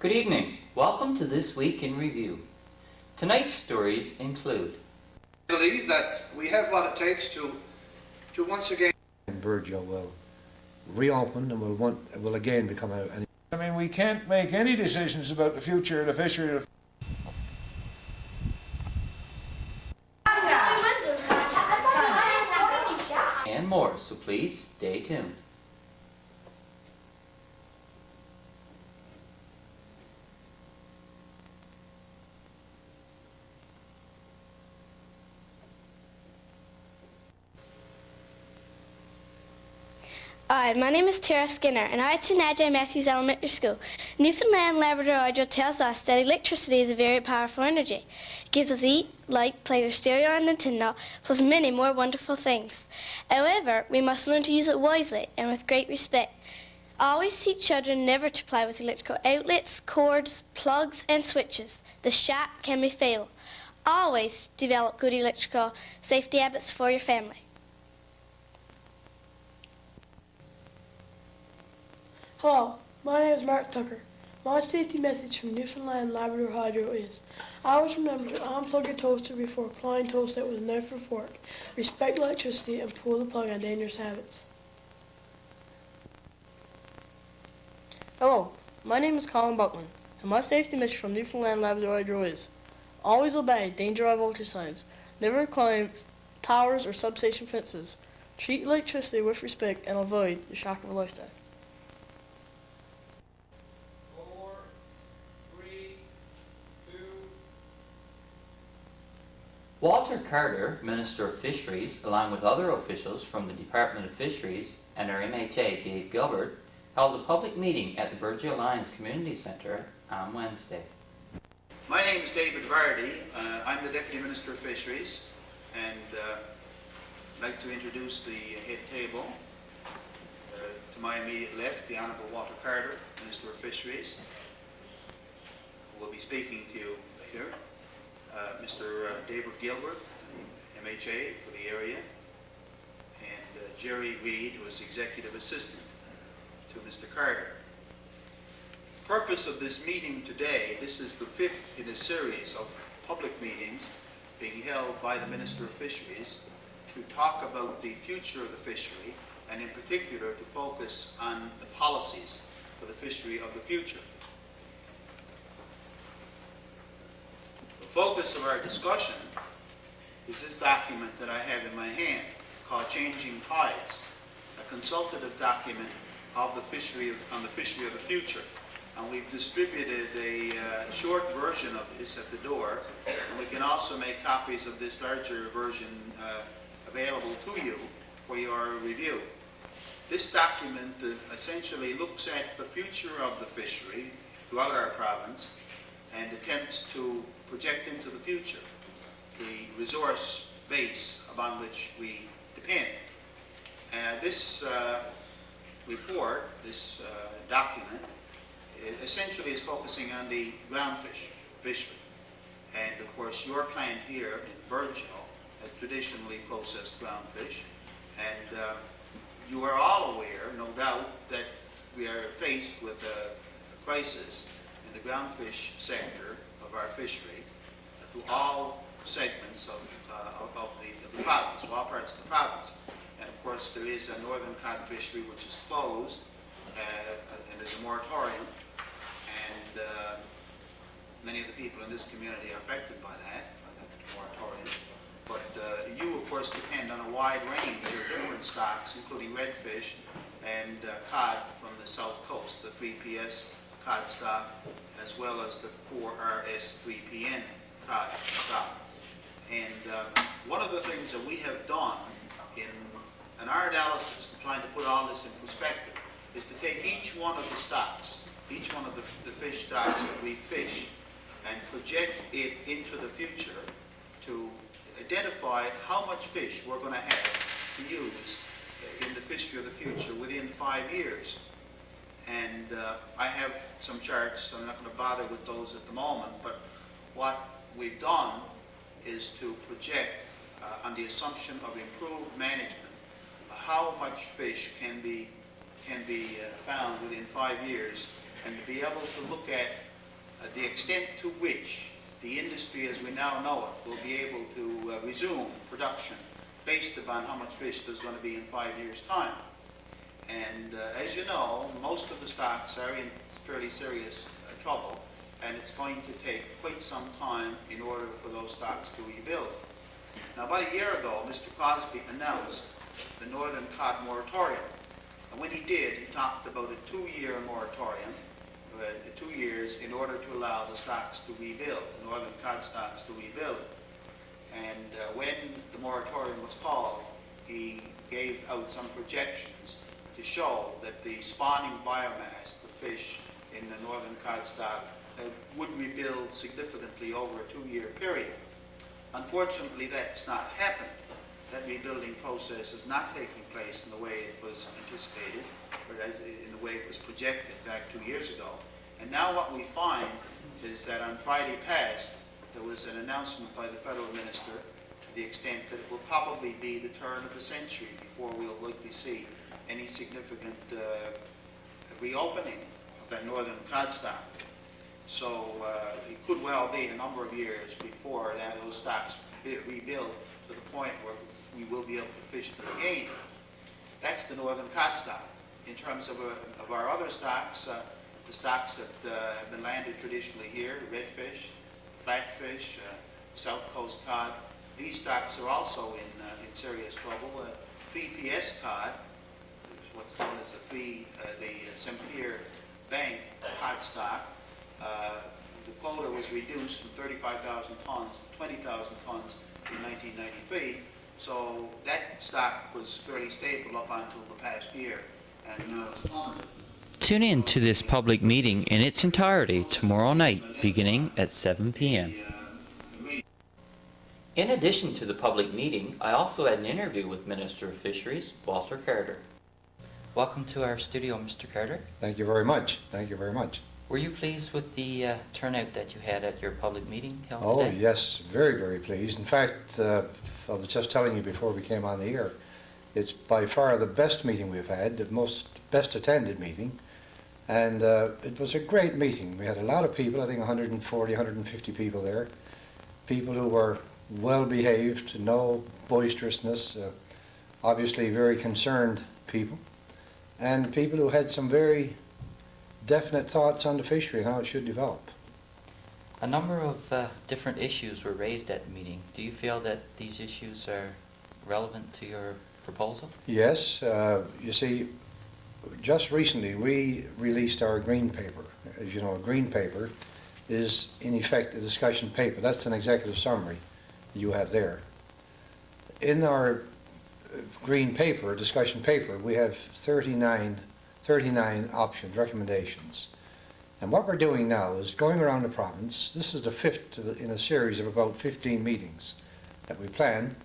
Good evening. Welcome to This Week in Review. Tonight's stories include... I believe that we have what it takes to once again... Virgil will reopen and will again become a... I mean, we can't make any decisions about the future of the fishery. And more, so please stay tuned. Hi, my name is Tara Skinner and I attend Ajay Matthews Elementary School. Newfoundland Labrador Audio tells us that electricity is a very powerful energy. It gives us eat, light, play with stereo and antenna, plus many more wonderful things. However, we must learn to use it wisely and with great respect. Always teach children never to play with electrical outlets, cords, plugs and switches. The shot can be fatal. Always develop good electrical safety habits for your family. Hello, my name is Mark Tucker. My safety message from Newfoundland Labrador Hydro is, always remember to unplug your toaster before applying toast out with a knife or fork. Respect electricity and pull the plug on dangerous habits. Hello, my name is Colin Buckman, and my safety message from Newfoundland Labrador Hydro is, always obey danger high voltage signs. Never climb towers or substation fences. Treat electricity with respect and avoid the shock of a lifetime. Walter Carter, Minister of Fisheries, along with other officials from the Department of Fisheries and our MHA, Dave Gilbert, held a public meeting at the Virgil Lions Community Centre on Wednesday. My name is David Vardy. I'm the Deputy Minister of Fisheries, and I'd like to introduce the head table. To my immediate left, the Honourable Walter Carter, Minister of Fisheries, who will be speaking to you later. Mr. David Gilbert, MHA for the area, and Jerry Reed, who is Executive Assistant to Mr. Carter. The purpose of this meeting today, this is the fifth in a series of public meetings being held by the Minister of Fisheries to talk about the future of the fishery, and in particular to focus on the policies for the fishery of the future. The focus of our discussion is this document that I have in my hand called Changing Tides, a consultative document of the fishery on the fishery of the future. And we've distributed a short version of this at the door, and we can also make copies of this larger version available to you for your review. This document essentially looks at the future of the fishery throughout our province and attempts to project into the future the resource base upon which we depend. This report, this document, essentially is focusing on the groundfish fishery. And of course your plant here in Virgil as traditionally processed ground fish. And you are all aware, no doubt, that we are faced with a crisis in the groundfish sector of our fishery through all segments of the province, all parts of the province. And of course, there is a northern cod fishery which is closed, and there's a moratorium, and many of the people in this community are affected by that moratorium. But you, of course, depend on a wide range of different stocks, including redfish and cod from the south coast, the 3PS cod stock, as well as the 4RS 3PN cod stock. And one of the things that we have done in our analysis, in trying to put all this in perspective, is to take each one of the stocks, each one of the fish stocks that we fish, and project it into the future to identify how much fish we're going to have to use in the fishery of the future within 5 years. And I have some charts. I'm not going to bother with those at the moment, but what we've done is to project on the assumption of improved management how much fish can be found within 5 years, and to be able to look at the extent to which the industry as we now know it will be able to resume production based upon how much fish there's going to be in 5 years' time. And as you know, most of the stocks are in fairly serious trouble, and it's going to take quite some time in order for those stocks to rebuild. Now, about a year ago, Mr. Crosby announced the northern cod moratorium. And when he did, he talked about a 2-year moratorium, 2 years in order to allow the stocks to rebuild, the northern cod stocks to rebuild. And when the moratorium was called, he gave out some projections to show that the spawning biomass, the fish in the northern cod stock, would rebuild significantly over a 2-year period. Unfortunately, that's not happened. That rebuilding process is not taking place in the way it was anticipated, or in the way it was projected back 2 years ago. And now what we find is that on Friday past, there was an announcement by the federal minister to the extent that it will probably be the turn of the century before we'll likely see any significant reopening of that northern cod stock. So it could well be a number of years before those stocks rebuild to the point where we will be able to fish them again. That's the northern cod stock. In terms of our other stocks, the stocks that have been landed traditionally here, redfish, flatfish, south coast cod, these stocks are also in serious trouble. 3PS cod, what's known as the Saint-Pierre Bank cod stock, the quota was reduced from 35,000 tons to 20,000 tons in 1993. So that stock was fairly stable up until the past year, and now it's plummeted. Tune in to this public meeting in its entirety tomorrow night, beginning at 7 p.m. In addition to the public meeting, I also had an interview with Minister of Fisheries, Walter Carter. Welcome to our studio, Mr. Carter. Thank you very much. Thank you very much. Were you pleased with the turnout that you had at your public meeting held Oh, today? yes, very, very pleased. In fact, I was just telling you before we came on the air, it's by far the best meeting we've had, the best attended meeting, and it was a great meeting. We had a lot of people, I think 140, 150 people there, people who were well behaved, no boisterousness, obviously very concerned people, and people who had some very definite thoughts on the fishery and how it should develop. A number of different issues were raised at the meeting. Do you feel that these issues are relevant to your proposal? Yes, you see, just recently we released our green paper. As you know, a green paper is in effect a discussion paper. That's an executive summary you have there. In our green paper, discussion paper, we have 39 options, recommendations. And what we're doing now is going around the province. This is the 5th in a series of about 15 meetings that we plan,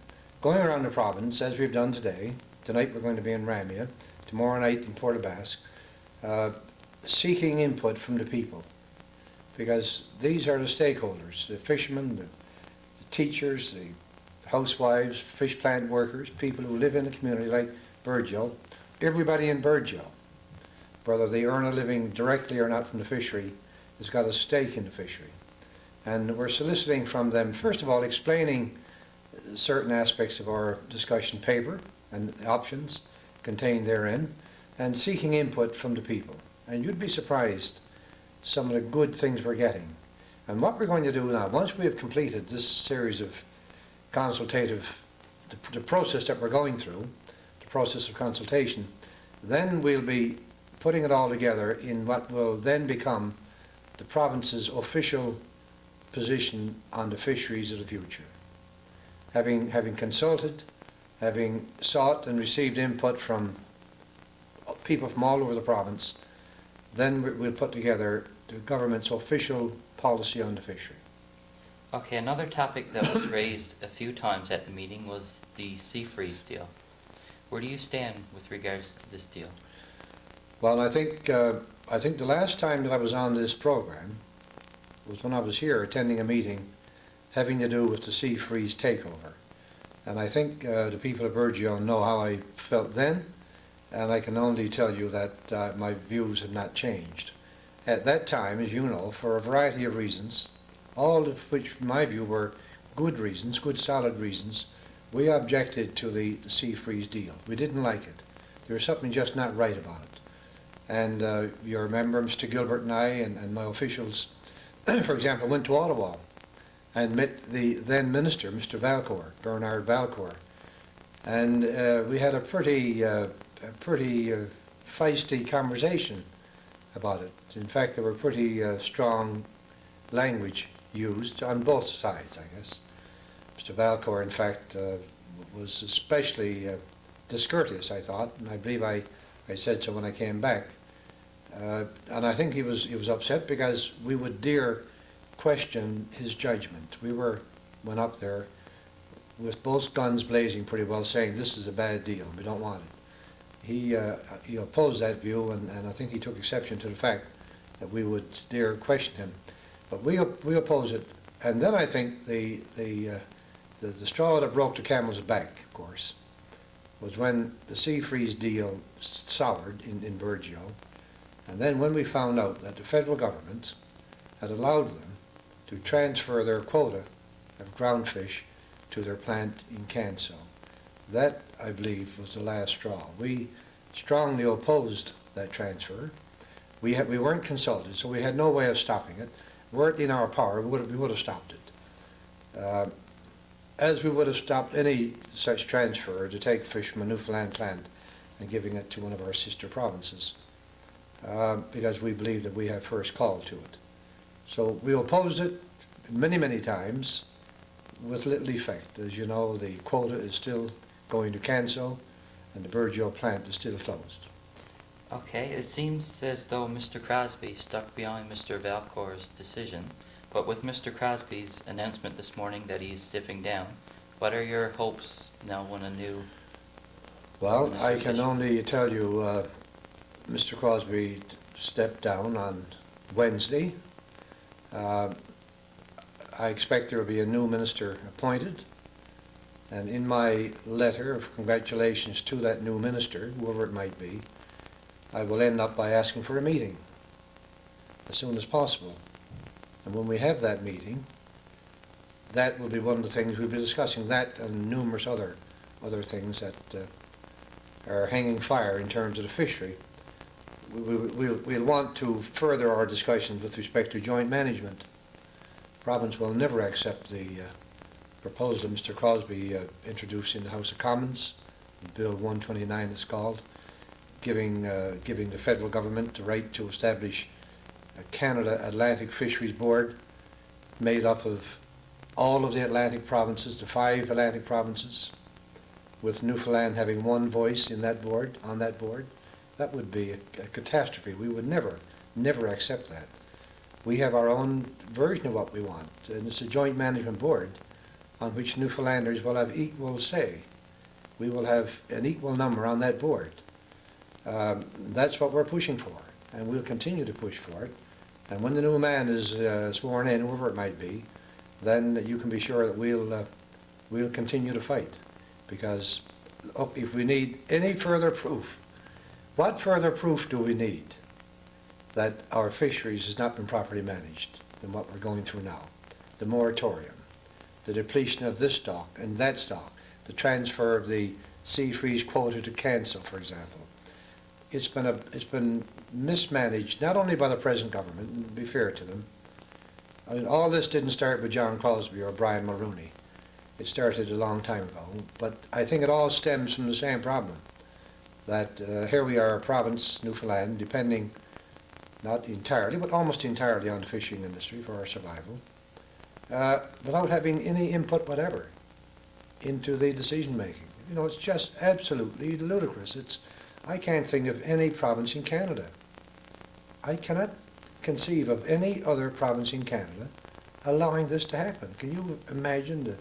going around the province as we've done today. Tonight we're going to be in Ramia, tomorrow night in Port aux Basques, seeking input from the people. Because these are the stakeholders, the fishermen, the teachers, the housewives, fish plant workers, people who live in the community like Burgeo, everybody in Burgeo, whether they earn a living directly or not from the fishery, has got a stake in the fishery. And we're soliciting from them, first of all, explaining certain aspects of our discussion paper and options contained therein, and seeking input from the people. And you'd be surprised some of the good things we're getting. And what we're going to do now, once we have completed this series of consultative, the process that we're going through, the process of consultation, then we'll be putting it all together in what will then become the province's official position on the fisheries of the future. Having consulted, having sought and received input from people from all over the province, then we'll put together the government's official policy on the fishery. Okay, another topic that was raised a few times at the meeting was the sea freeze deal. Where do you stand with regards to this deal? Well, I think the last time that I was on this program was when I was here attending a meeting having to do with the sea freeze takeover. And I think the people of Burgeo know how I felt then, and I can only tell you that my views have not changed. At that time, as you know, for a variety of reasons, all of which, in my view, were good reasons, good solid reasons, we objected to the sea freeze deal. We didn't like it. There was something just not right about it. And you remember Mr. Gilbert and I and my officials, for example, went to Ottawa and met the then minister, Mr. Valcourt, Bernard Valcourt. And we had a pretty feisty conversation about it. In fact, there were pretty strong language used on both sides, I guess. Mr. Valcourt, in fact, was especially discourteous, I thought, and I believe I said so when I came back. And I think he was upset because we would dare question his judgment. We went up there with both guns blazing pretty well, saying this is a bad deal, we don't want it. He opposed that view, and I think he took exception to the fact that we would dare question him. But we oppose it. And then I think the straw that broke the camel's back, of course, was when the sea freeze deal soured in Burgeo. And then when we found out that the federal government had allowed them to transfer their quota of groundfish to their plant in Canso. That, I believe, was the last straw. We strongly opposed that transfer. We weren't consulted, so we had no way of stopping it. Were it in our power, we would have stopped it. As we would have stopped any such transfer to take fish from a Newfoundland plant and giving it to one of our sister provinces, because we believe that we have first call to it. So we opposed it many, many times with little effect. As you know, the quota is still going to Canso, and the Burgeo plant is still closed. Okay, it seems as though Mr. Crosby stuck behind Mr. Valcourt's decision, but with Mr. Crosby's announcement this morning that he is stepping down, what are your hopes now when a new Well, minister I can issues? only tell you Mr. Crosby stepped down on Wednesday. I expect there will be a new minister appointed, and in my letter of congratulations to that new minister, whoever it might be, I will end up by asking for a meeting as soon as possible. And when we have that meeting, that will be one of the things we'll be discussing, that and numerous other things that are hanging fire in terms of the fishery. We'll want to further our discussions with respect to joint management. The province will never accept the proposal that Mr. Crosby introduced in the House of Commons, Bill 129 it's called, giving the federal government the right to establish a Canada Atlantic Fisheries Board made up of all of the Atlantic provinces, the 5 Atlantic provinces, with Newfoundland having one voice in that board, on that board. That would be a catastrophe. We would never accept that. We have our own version of what we want, and it's a joint management board on which Newfoundlanders will have equal say. We will have an equal number on that board. That's what we're pushing for, and we'll continue to push for it. And when the new man is sworn in, whoever it might be, then you can be sure that we'll continue to fight, because look, if we need any further proof, what further proof do we need that our fisheries has not been properly managed than what we're going through now? The moratorium, the depletion of this stock and that stock, the transfer of the sea freeze quota to cancel, for example. It's been mismanaged, not only by the present government, and to be fair to them. I mean, all this didn't start with John Crosby or Brian Mulrooney. It started a long time ago, but I think it all stems from the same problem, that here we are, a province, Newfoundland, depending not entirely, but almost entirely on the fishing industry for our survival, without having any input whatever into the decision making. You know, it's just absolutely ludicrous. I can't think of any province in Canada. I cannot conceive of any other province in Canada allowing this to happen. Can you imagine the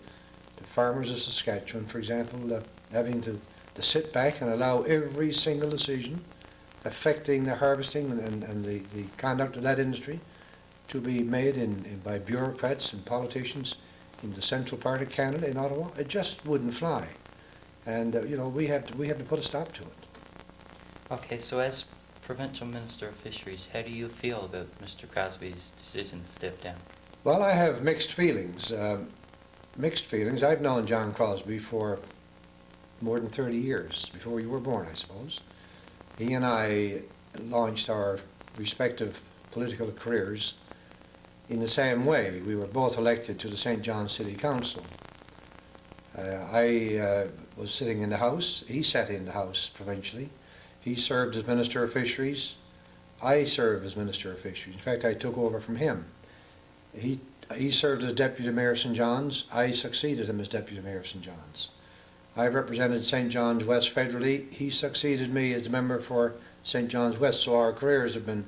farmers of Saskatchewan, for example, having to sit back and allow every single decision affecting the harvesting and the conduct of that industry to be made by bureaucrats and politicians in the central part of Canada, in Ottawa? It just wouldn't fly. And you know, we have to put a stop to it. Okay, so as Provincial Minister of Fisheries, how do you feel about Mr. Crosby's decision to step down? Well, I have mixed feelings. Mixed feelings. I've known John Crosby for more than 30 years, before you were born, I suppose. He and I launched our respective political careers in the same way. We were both elected to the St. John City Council. I was sitting in the House. He sat in the House provincially. He served as Minister of Fisheries. I served as Minister of Fisheries. In fact, I took over from him. He served as Deputy Mayor of St. John's. I succeeded him as Deputy Mayor of St. John's. I represented St. John's West federally. He succeeded me as member for St. John's West, so our careers have been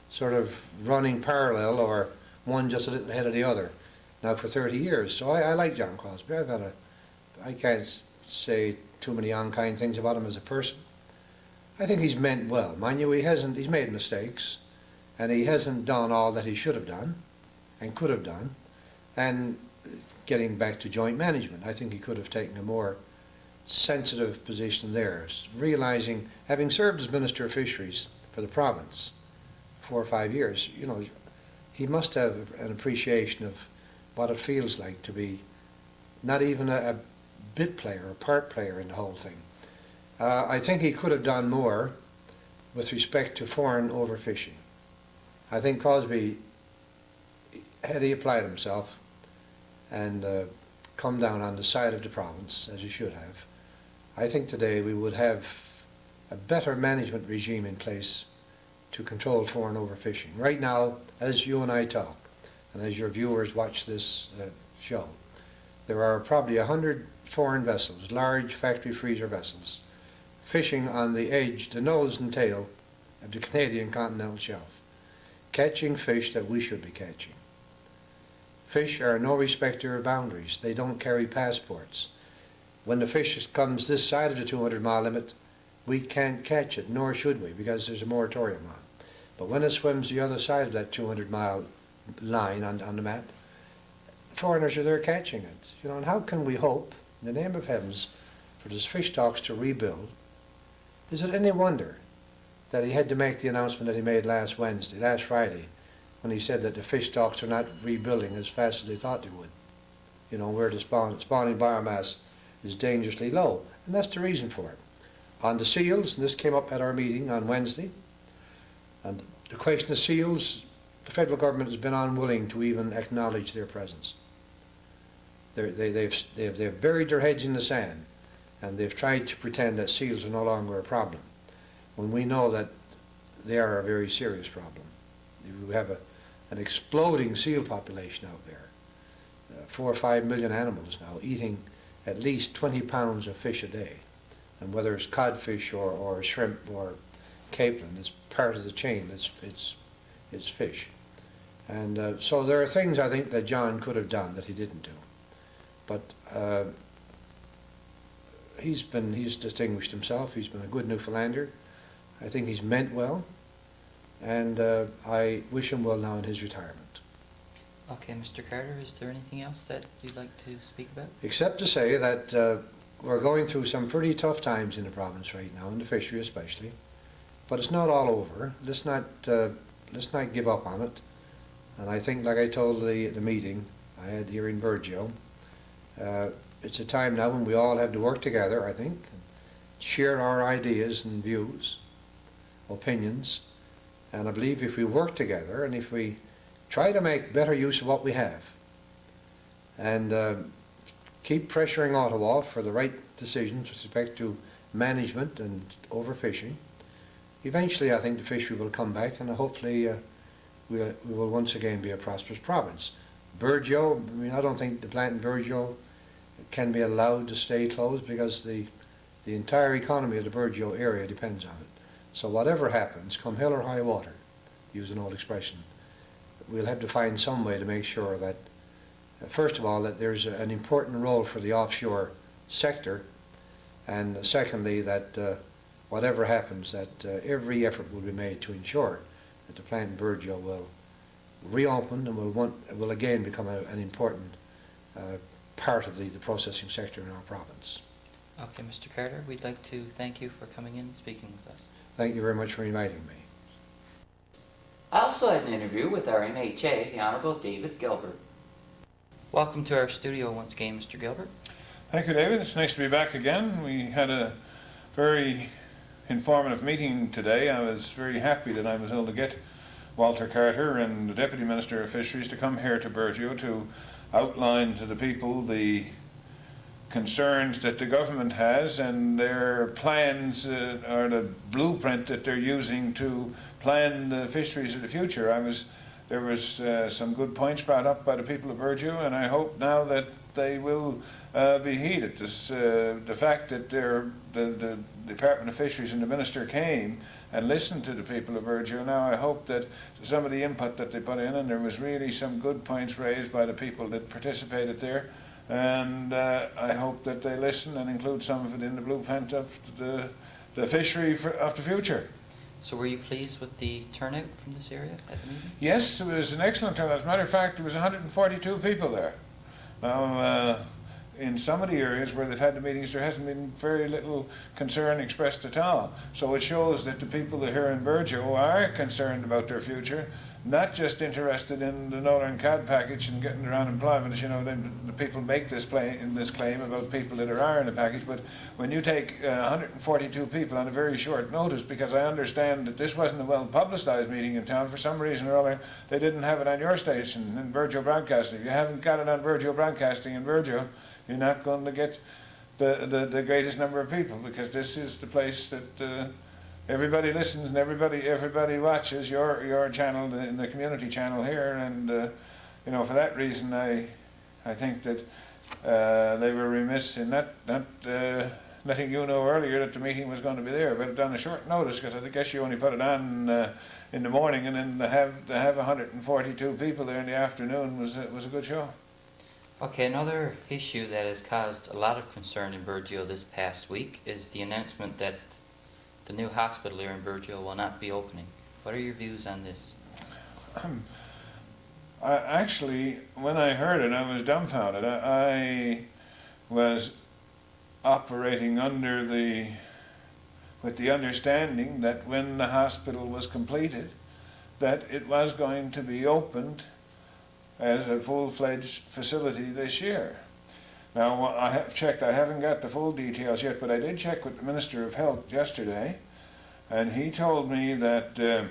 sort of running parallel, or one just a little ahead of the other, now for 30 years. So I like John Crosby. I can't say too many unkind things about him as a person. I think he's meant well. Mind you, he's made mistakes, and he hasn't done all that he should have done and could have done. And getting back to joint management, I think he could have taken a more sensitive position there, realizing, having served as Minister of Fisheries for the province 4 or 5 years, you know, he must have an appreciation of what it feels like to be not even a bit player, a part player in the whole thing. I think he could have done more with respect to foreign overfishing. I think Crosby, had he applied himself and come down on the side of the province, as he should have, I think today we would have a better management regime in place to control foreign overfishing. Right now, as you and I talk, and as your viewers watch this show, there are probably 100 foreign vessels, large factory freezer vessels, fishing on the edge, the nose and tail of the Canadian continental shelf, catching fish that we should be catching. Fish are no respecter of boundaries. They don't carry passports. When the fish comes this side of the 200-mile limit, we can't catch it, nor should we, because there's a moratorium on. But when it swims the other side of that 200-mile line on the map, foreigners are there catching it. You know, and how can we hope, in the name of heavens, for those fish stocks to rebuild? Is it any wonder that he had to make the announcement that he made last Friday, when he said that the fish stocks are not rebuilding as fast as they thought they would? You know, where the spawning biomass is dangerously low, and that's the reason for it. On the seals, and this came up at our meeting on Wednesday, and the question of seals, the federal government has been unwilling to even acknowledge their presence. They've buried their heads in the sand, and they've tried to pretend that seals are no longer a problem, when we know that they are a very serious problem. We have an exploding seal population out there, 4 or 5 million animals now, eating at least 20 pounds of fish a day. And whether it's codfish or shrimp or capelin, it's part of the chain, it's fish. And so there are things I think that John could have done that he didn't do. But he's distinguished himself. He's been a good Newfoundlander. I think he's meant well, and I wish him well now in his retirement. Okay, Mr. Carter, is there anything else that you'd like to speak about? Except to say that we're going through some pretty tough times in the province right now, in the fishery especially. But it's not all over. Let's not give up on it. And I think, like I told the meeting I had here in Burgeo, it's a time now when we all have to work together, I think, share our ideas and views, opinions. And I believe if we work together and if we try to make better use of what we have and keep pressuring Ottawa for the right decisions with respect to management and overfishing, eventually I think the fishery will come back and hopefully we will once again be a prosperous province. Burgeo, I mean, I don't think the plant in Burgeo can be allowed to stay closed because the entire economy of the Burgeo area depends on it. So whatever happens, come hell or high water, use an old expression, we'll have to find some way to make sure that, first of all, that there's an important role for the offshore sector, and secondly, that whatever happens, that every effort will be made to ensure that the plant in Burgeo will reopen and will again become an important part of the processing sector in our province. Okay, Mr. Carter, we'd like to thank you for coming in and speaking with us. Thank you very much for inviting me. I also had an interview with our MHA, the Honourable David Gilbert. Welcome to our studio once again, Mr. Gilbert. Thank you, David. It's nice to be back again. We had a very informative meeting today. I was very happy that I was able to get Walter Carter and the Deputy Minister of Fisheries to come here to Burgeo to outline to the people the concerns that the government has and their plans or the blueprint that they're using to plan the fisheries of the future. There was some good points brought up by the people of Burgeo, and I hope now that they will be heeded. The fact that the Department of Fisheries and the Minister came and listened to the people of Burgeo, now I hope that some of the input that they put in, and there was really some good points raised by the people that participated there, and I hope that they listen and include some of it in the blueprint of the fishery of the future. So were you pleased with the turnout from this area at the meeting? Yes, it was an excellent turnout. As a matter of fact, there was 142 people there. Now, in some of the areas where they've had the meetings, there hasn't been very little concern expressed at all. So it shows that the people here in Burgeo are concerned about their future, not just interested in the Northern Cod package and getting their unemployment. As you know, the people make this claim about people that are in the package, but when you take 142 people on a very short notice, because I understand that this wasn't a well-publicized meeting in town, for some reason or other, they didn't have it on your station in Burgeo Broadcasting. If you haven't got it on Burgeo Broadcasting in Burgeo, you're not going to get the greatest number of people, because this is the place that everybody listens and everybody watches your channel, the community channel here, and you know, for that reason I think that they were remiss in not letting you know earlier that the meeting was going to be there, but on a short notice, because I guess you only put it on in the morning, and then to have 142 people there in the afternoon was a good show. Okay, another issue that has caused a lot of concern in Burgeo this past week is the announcement that the new hospital here in Burgeo will not be opening. What are your views on this? Actually, when I heard it, I was dumbfounded. I was operating with the understanding that when the hospital was completed, that it was going to be opened as a full-fledged facility this year. Now, I have checked, I haven't got the full details yet, but I did check with the Minister of Health yesterday, and he told me that,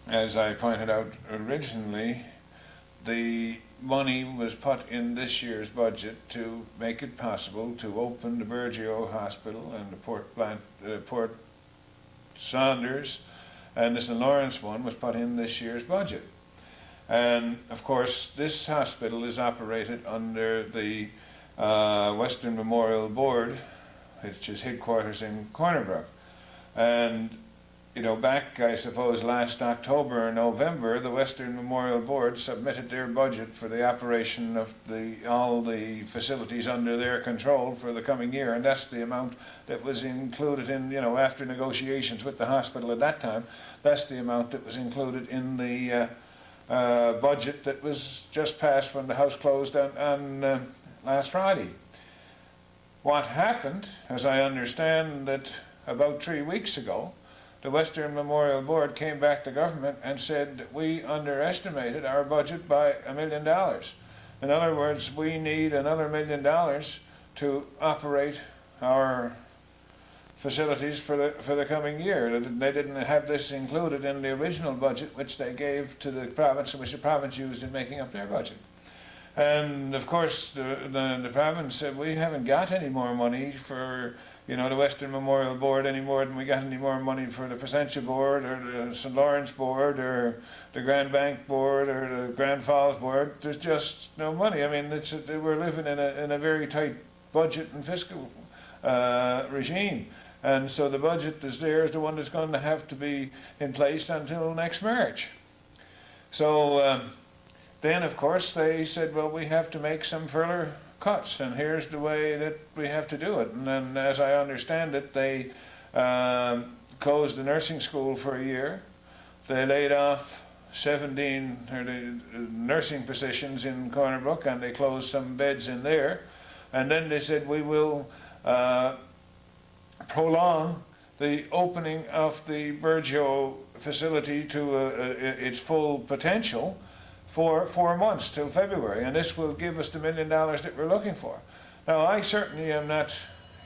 as I pointed out originally, the money was put in this year's budget to make it possible to open the Burgeo Hospital and the Port Saunders and the St. Lawrence one was put in this year's budget. And of course, this hospital is operated under the Western Memorial Board, which is headquarters in Corner Brook. And you know, back, I suppose, last October or November, the Western Memorial Board submitted their budget for the operation of all the facilities under their control for the coming year, and that's the amount that was included in, you know, after negotiations with the hospital at that time, that's the amount that was included in the budget that was just passed when the House closed on last Friday. What happened, as I understand that about 3 weeks ago, the Western Memorial Board came back to government and said that we underestimated our budget by $1 million. In other words, we need another $1 million to operate our facilities for the coming year. They didn't have this included in the original budget which they gave to the province, which the province used in making up their budget. And of course the province said, we haven't got any more money for the Western Memorial Board any more than we got any more money for the Placentia Board or the St. Lawrence Board or the Grand Bank Board or the Grand Falls Board. There's just no money. I mean, we're living in a very tight budget and fiscal regime. And so the budget that's there is the one that's going to have to be in place until next March. So then, of course, they said, well, we have to make some further cuts, and here's the way that we have to do it. And then, as I understand it, they closed the nursing school for a year. They laid off 17 nursing positions in Corner Brook, and they closed some beds in there. And then they said, we will prolong the opening of the Burgeo facility to its full potential for 4 months till February, and this will give us the $1 million that we're looking for. Now, I certainly am not,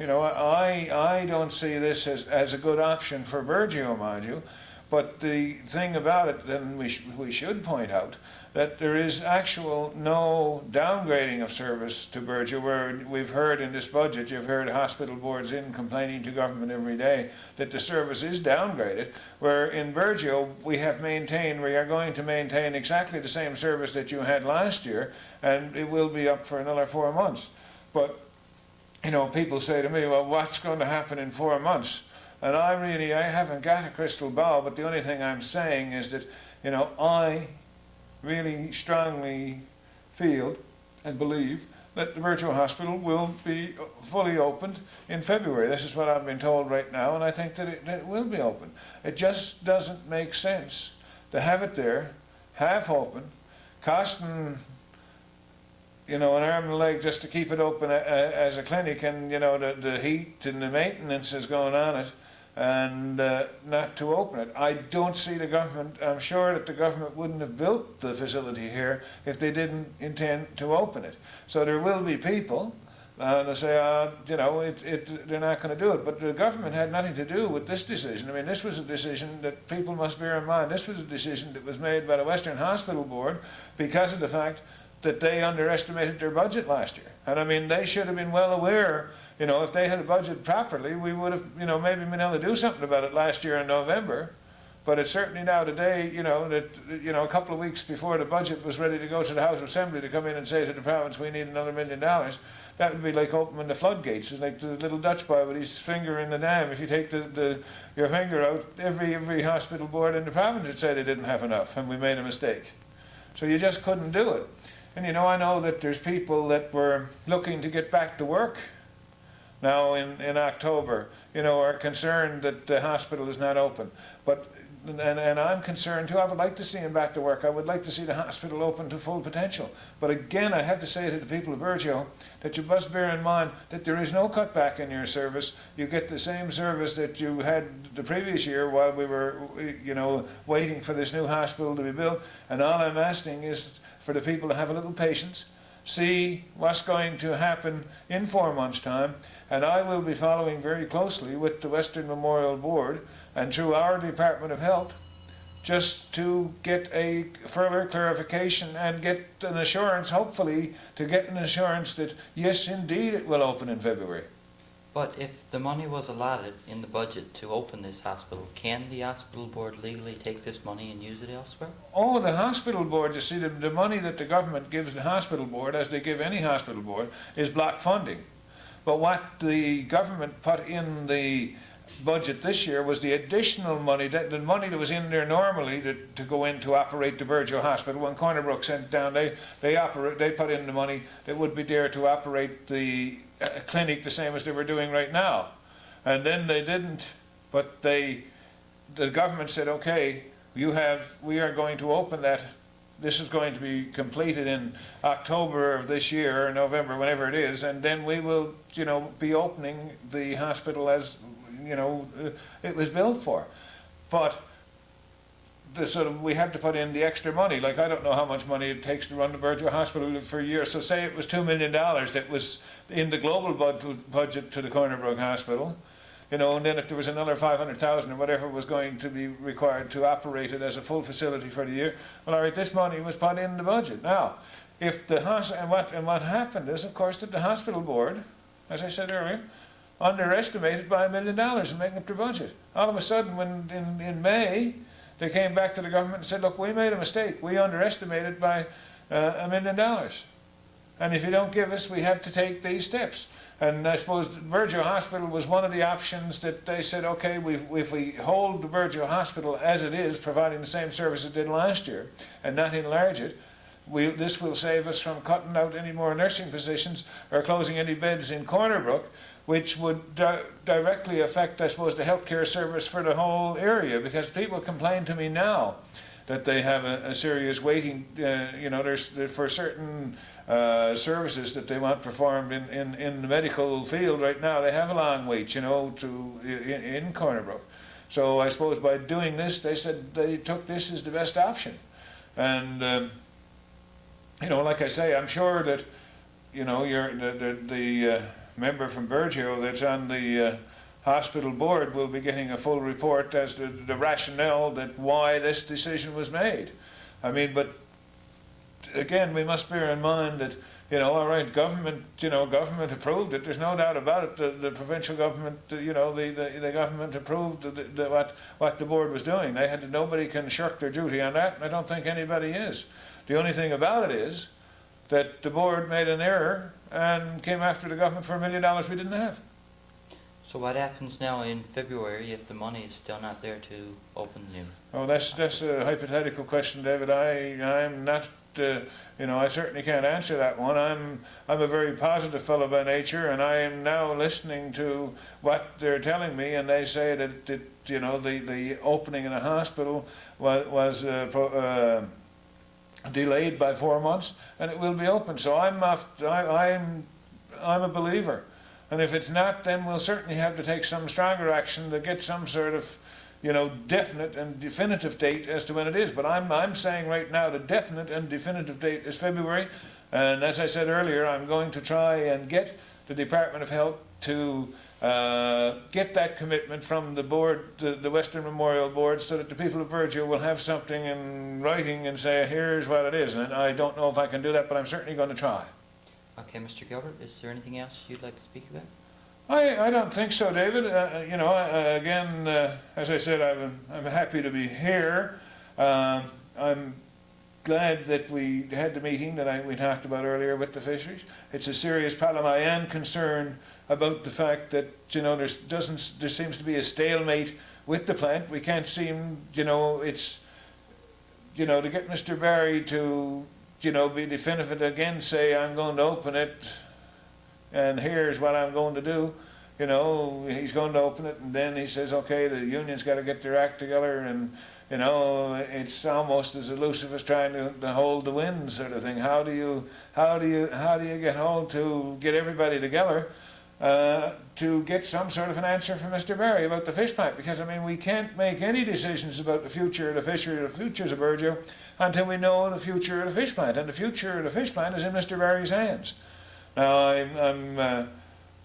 I don't see this as a good option for Burgeo, mind you, but the thing about it, then we should point out, that there is no downgrading of service to Burgeo, where we've heard in this budget, you've heard hospital boards complaining to government every day that the service is downgraded, where in Burgeo we are going to maintain exactly the same service that you had last year, and it will be up for another 4 months. But, people say to me, well, what's going to happen in 4 months? And I haven't got a crystal ball, but the only thing I'm saying is that, I really strongly feel and believe that the Burgeo Hospital will be fully opened in February. This is what I've been told right now, and I think that it will be open. It just doesn't make sense to have it there, half open, costing an arm and a leg just to keep it open as a clinic, and the heat and the maintenance is going on it, and not to open it. I don't see the government, I'm sure that the government wouldn't have built the facility here if they didn't intend to open it. So there will be people that say, they're not going to do it. But the government had nothing to do with this decision. I mean, this was a decision that people must bear in mind. This was a decision that was made by the Western Hospital Board because of the fact that they underestimated their budget last year. And I mean, they should have been well aware, if they had a budget properly, we would have, maybe been able to do something about it last year in November. But it's certainly now today, a couple of weeks before the budget was ready to go to the House of Assembly to come in and say to the province, we need another $1 million, that would be like opening the floodgates. It's like the little Dutch boy with his finger in the dam. If you take your finger out, every hospital board in the province would say they didn't have enough and we made a mistake. So you just couldn't do it. And I know that there's people that were looking to get back to work now in October, are concerned that the hospital is not open. And I'm concerned too. I would like to see him back to work. I would like to see the hospital open to full potential. But again, I have to say to the people of Burgeo that you must bear in mind that there is no cutback in your service. You get the same service that you had the previous year while we were, waiting for this new hospital to be built. And all I'm asking is for the people to have a little patience, see what's going to happen in 4 months' time, and I will be following very closely with the Western Memorial Board and through our Department of Health just to get a further clarification and get an assurance, hopefully, to get an assurance that, yes, indeed, it will open in February. But if the money was allotted in the budget to open this hospital, can the hospital board legally take this money and use it elsewhere? Oh, the hospital board, you see, the money that the government gives the hospital board, as they give any hospital board, is block funding. But what the government put in the budget this year was the additional money, the money that was in there normally to go in to operate the Burgeo Hospital. When Corner Brook sent down, they put in the money that would be there to operate the clinic the same as they were doing right now. And then they didn't, but the government said, okay, we are going to open that this is going to be completed in October of this year, or November, whenever it is, and then we will, be opening the hospital as, it was built for. But we had to put in the extra money. Like, I don't know how much money it takes to run the Burgeo Hospital for a year. So say it was $2 million that was in the global budget to the Corner Brook Hospital, and then if there was another 500,000 or whatever was going to be required to operate it as a full facility for the year, well, all right, this money was put in the budget. Now, if the what happened is, of course, that the hospital board, as I said earlier, underestimated by $1 million in making up their budget. All of a sudden, when in May, they came back to the government and said, look, we made a mistake. We underestimated by $1 million. And if you don't give us, we have to take these steps. And I suppose Burgeo Hospital was one of the options that they said, okay, if we hold the Burgeo Hospital as it is, providing the same service it did last year, and not enlarge it, this will save us from cutting out any more nursing positions or closing any beds in Corner Brook, which would directly affect, I suppose, the healthcare service for the whole area, because people complain to me now that they have a serious waiting, there's for certain services that they want performed in the medical field right now, they have a long wait, in Corner Brook. So I suppose by doing this, they said they took this as the best option. And, like I say, I'm sure that, the member from Burgeo that's on the hospital board will be getting a full report as to the rationale that why this decision was made. I mean, but again, we must bear in mind that, all right, government approved it. There's no doubt about it. The provincial government, the government approved what the board was doing. Nobody can shirk their duty on that, and I don't think anybody is. The only thing about it is that the board made an error and came after the government for $1 million we didn't have. So what happens now in February if the money is still not there to open the new? Oh, that's a hypothetical question, David. I'm not, I certainly can't answer that one. I'm a very positive fellow by nature, and I am now listening to what they're telling me, and they say that the opening of the hospital was delayed by 4 months, and it will be open. So I'm a believer. And if it's not, then we'll certainly have to take some stronger action to get some sort of, definite and definitive date as to when it is. But I'm saying right now the definite and definitive date is February. And as I said earlier, I'm going to try and get the Department of Health to get that commitment from the board, the Western Memorial Board, so that the people of Burgeo will have something in writing and say, here's what it is. And I don't know if I can do that, but I'm certainly going to try. Okay, Mr. Gilbert, is there anything else you'd like to speak about? I don't think so, David. Again, as I said, I'm happy to be here. I'm glad that we had the meeting that we talked about earlier with the fisheries. It's a serious problem. I am concerned about the fact that there seems to be a stalemate with the plant. We can't seem, it's to get Mr. Barry to be definitive again, say I'm going to open it, and here's what I'm going to do. He's going to open it, and then he says, okay, the union's got to get their act together, and it's almost as elusive as trying to hold the wind, sort of thing. How do you get hold to get everybody together to get some sort of an answer from Mr. Barry about the fish plant? Because we can't make any decisions about the future of the fishery or the futures of Burgeo until we know the future of the fish plant, and the future of the fish plant is in Mr. Barry's hands. Now,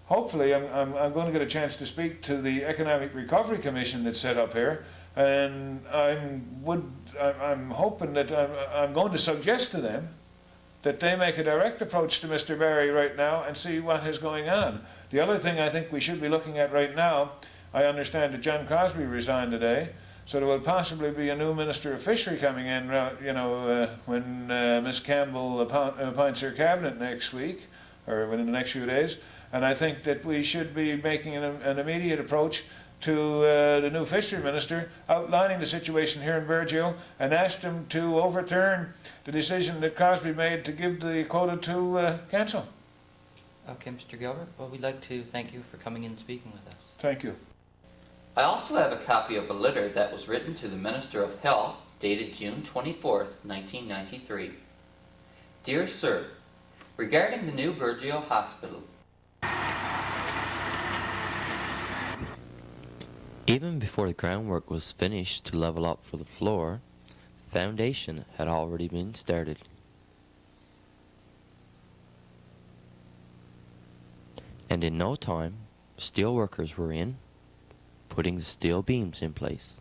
hopefully I'm going to get a chance to speak to the Economic Recovery Commission that's set up here, and I'm hoping that I'm going to suggest to them that they make a direct approach to Mr. Barry right now and see what is going on. The other thing I think we should be looking at right now, I understand that John Crosby resigned today, so there will possibly be a new Minister of Fishery coming in, when Ms. Campbell appoints her cabinet next week, or within the next few days. And I think that we should be making an immediate approach to the new Fishery Minister, outlining the situation here in Burgeo, and ask him to overturn the decision that Crosby made to give the quota to council. Okay, Mr. Gilbert. Well, we'd like to thank you for coming in and speaking with us. Thank you. I also have a copy of a letter that was written to the Minister of Health dated June 24th, 1993. Dear Sir, regarding the new Burgeo Hospital, even before the groundwork was finished to level up for the floor, the foundation had already been started. And in no time, steel workers were in, putting the steel beams in place.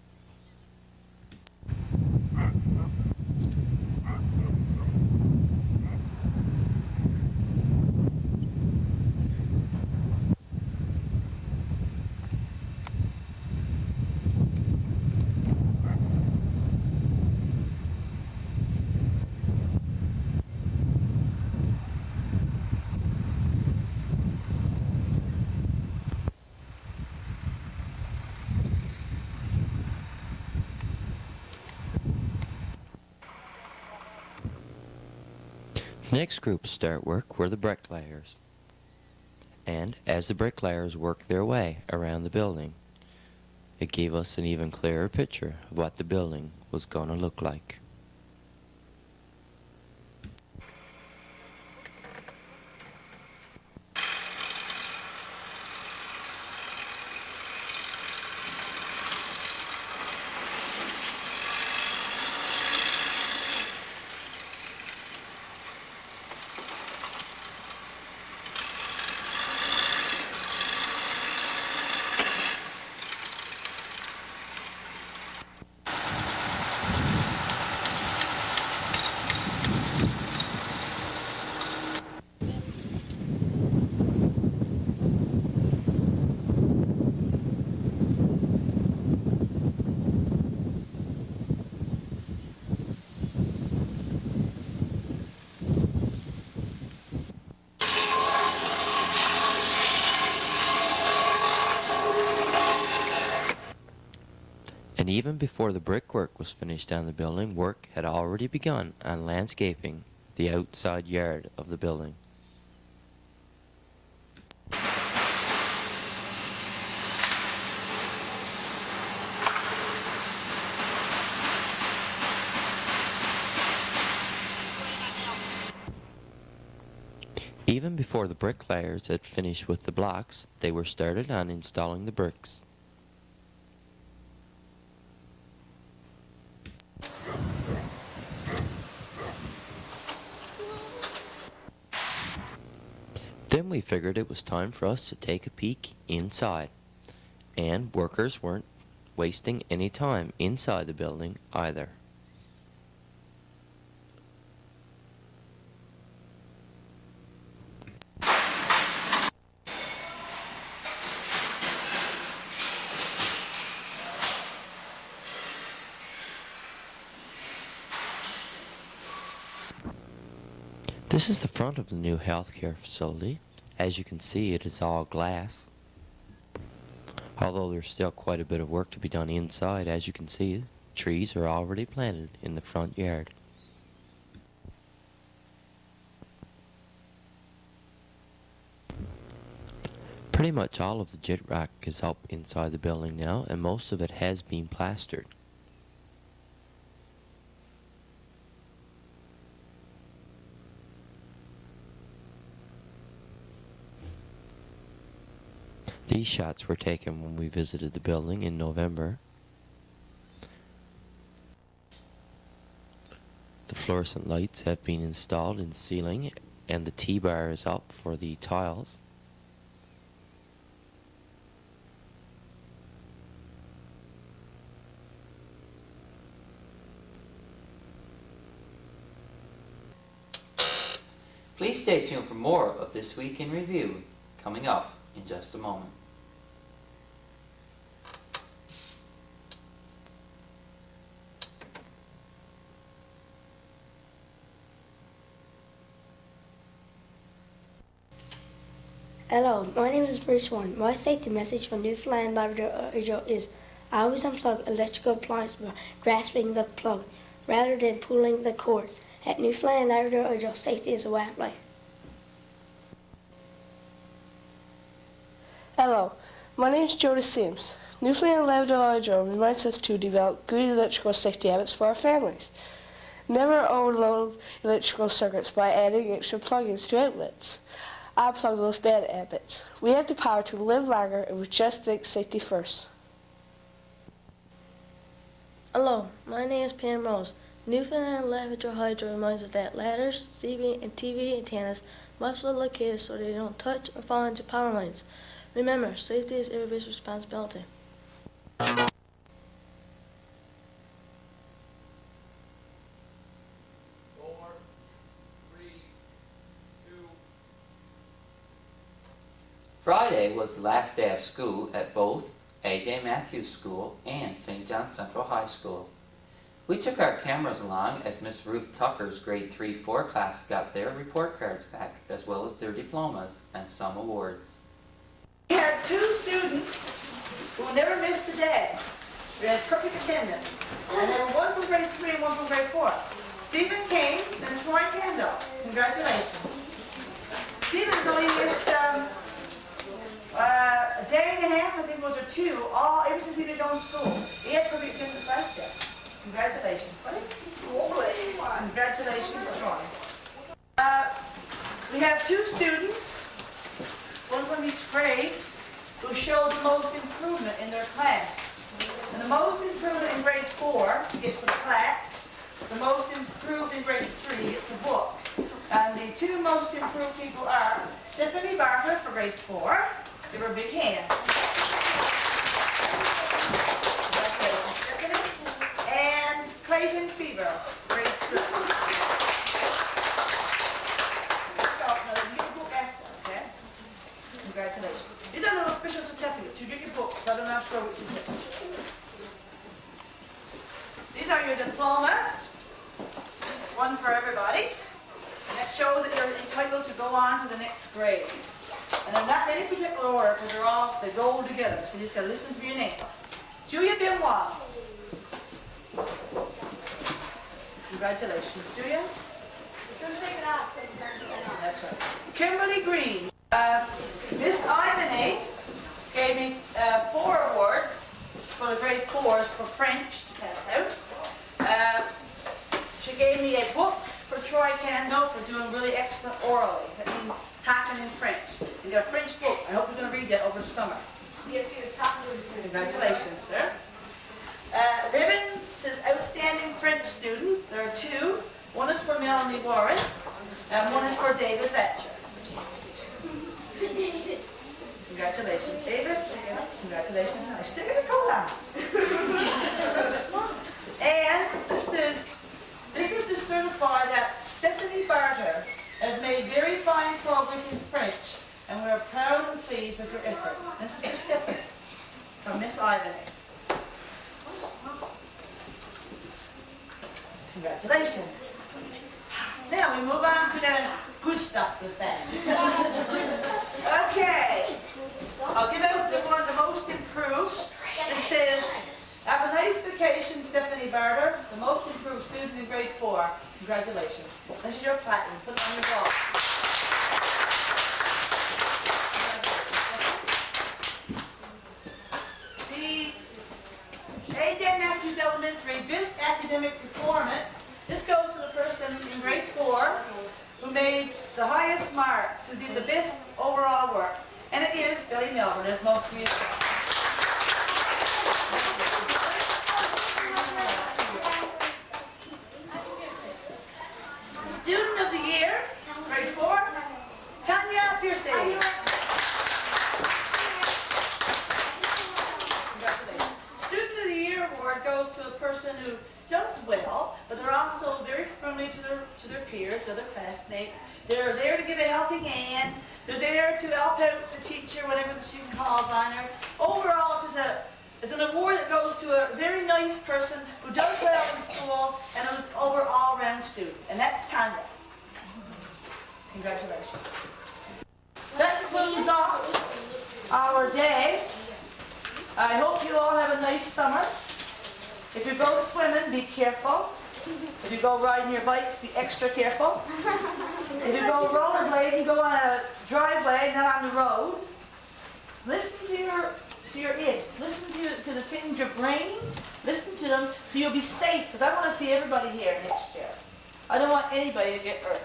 The next group to start work were the bricklayers. And as the bricklayers worked their way around the building, it gave us an even clearer picture of what the building was going to look like. And even before the brickwork was finished on the building, work had already begun on landscaping the outside yard of the building. Even before the bricklayers had finished with the blocks, they were started on installing the bricks. Then we figured it was time for us to take a peek inside, and workers weren't wasting any time inside the building either. This is the front of the new healthcare facility. As you can see, it is all glass. Although there's still quite a bit of work to be done inside, as you can see, trees are already planted in the front yard. Pretty much all of the jitrock is up inside the building now, and most of it has been plastered. These shots were taken when we visited the building in November. The fluorescent lights have been installed in the ceiling, and the T-bar is up for the tiles. please stay tuned for more of This Week in Review coming up in just a moment. Hello, my name is Bruce Warren. My safety message for Newfoundland Labrador is always unplug electrical appliances by grasping the plug rather than pulling the cord. At Newfoundland Labrador, safety is a way of life. Hello, my name is Jody Sims. Newfoundland Labrador Hydro reminds us to develop good electrical safety habits for our families. Never overload electrical circuits by adding extra plugins to outlets. Unplug those bad habits. We have the power to live longer and we just think safety first. Hello, my name is Pam Rose. Newfoundland Labrador Hydro reminds us that ladders, CB, and TV antennas must be located so they don't touch or fall into power lines. Remember, safety is everybody's responsibility. 4, 3, 2. Friday was the last day of school at both A.J. Matthews School and St. John Central High School. We took our cameras along as Miss Ruth Tucker's grade 3-4 class got their report cards back, as well as their diplomas and some awards. We had 2 students who never missed a day. We had perfect attendance. And there were one from grade 3 and one from grade 4. Stephen Kane and Troy Kendall. Congratulations. Stephen's only missed a day and a half, I think it was, or 2, ever since he'd been going to school. He had perfect attendance last year. Congratulations, buddy. Congratulations, Troy. We have 2 students, one from each grade, who showed the most improvement in their class. And the most improvement in grade 4 gets a plaque. The most improved in grade 3 gets a book. And the 2 most improved people are Stephanie Barker for grade 4. Give her a big hand. Congratulations, Stephanie. And Clayton Fever, grade 3. Congratulations. These are little special certificates. You get your book, but I'm not sure which is which. These are your diplomas. One for everybody. And that shows that you're entitled to go on to the next grade. And they're not in any particular order because they roll together. So you just gotta listen for your name. Julia Benoit. Congratulations, Julia. That's right. Kimberly Green. Miss Ivany gave me 4 awards for the grade 4s for French to pass out. She gave me a book for Troy Kendall for doing really excellent orally. That means talking in French. You got a French book. I hope you're going to read that over the summer. Yes, he was talking to me. Congratulations, sir. Ribbons says outstanding French student. There are 2. One is for Melanie Warren, and one is for David Batcher. Congratulations, David. Congratulations. I still got a coat on. And this is to certify that Stephanie Barter has made very fine progress in French, and we are proud and pleased with her effort. This is for Stephanie, from Miss Ivany. Congratulations. Now we move on to the good stuff this end. Okay. I'll give out the one of the most improved. It says, have a nice vacation, Stephanie Barter, the most improved student in grade 4. Congratulations. This is your platinum. Put it on your wall. The A.J. Matthews Elementary Best Academic Performance. This goes to the person in grade 4 who made the highest marks, who did the best overall work. And it is Billy Melbourne, as most of you know. Student of the Year, grade 4, Tanya Piercy. Congratulations. Student of the Year award goes to a person who does well, but they're also very friendly to their peers, other classmates. They're there to give a helping hand. They're there to help out the teacher, whatever the student calls on her. Overall, it's an award that goes to a very nice person who does well in school and who's overall round student, and that's Tanya. Congratulations. That concludes our day. I hope you all have a nice summer. If you go swimming, be careful. If you go riding your bikes, be extra careful. If you go rollerblading, go on a driveway, not on the road. Listen to your its. Listen to the things your brain. Listen to them so you'll be safe. Because I want to see everybody here next year. I don't want anybody to get hurt.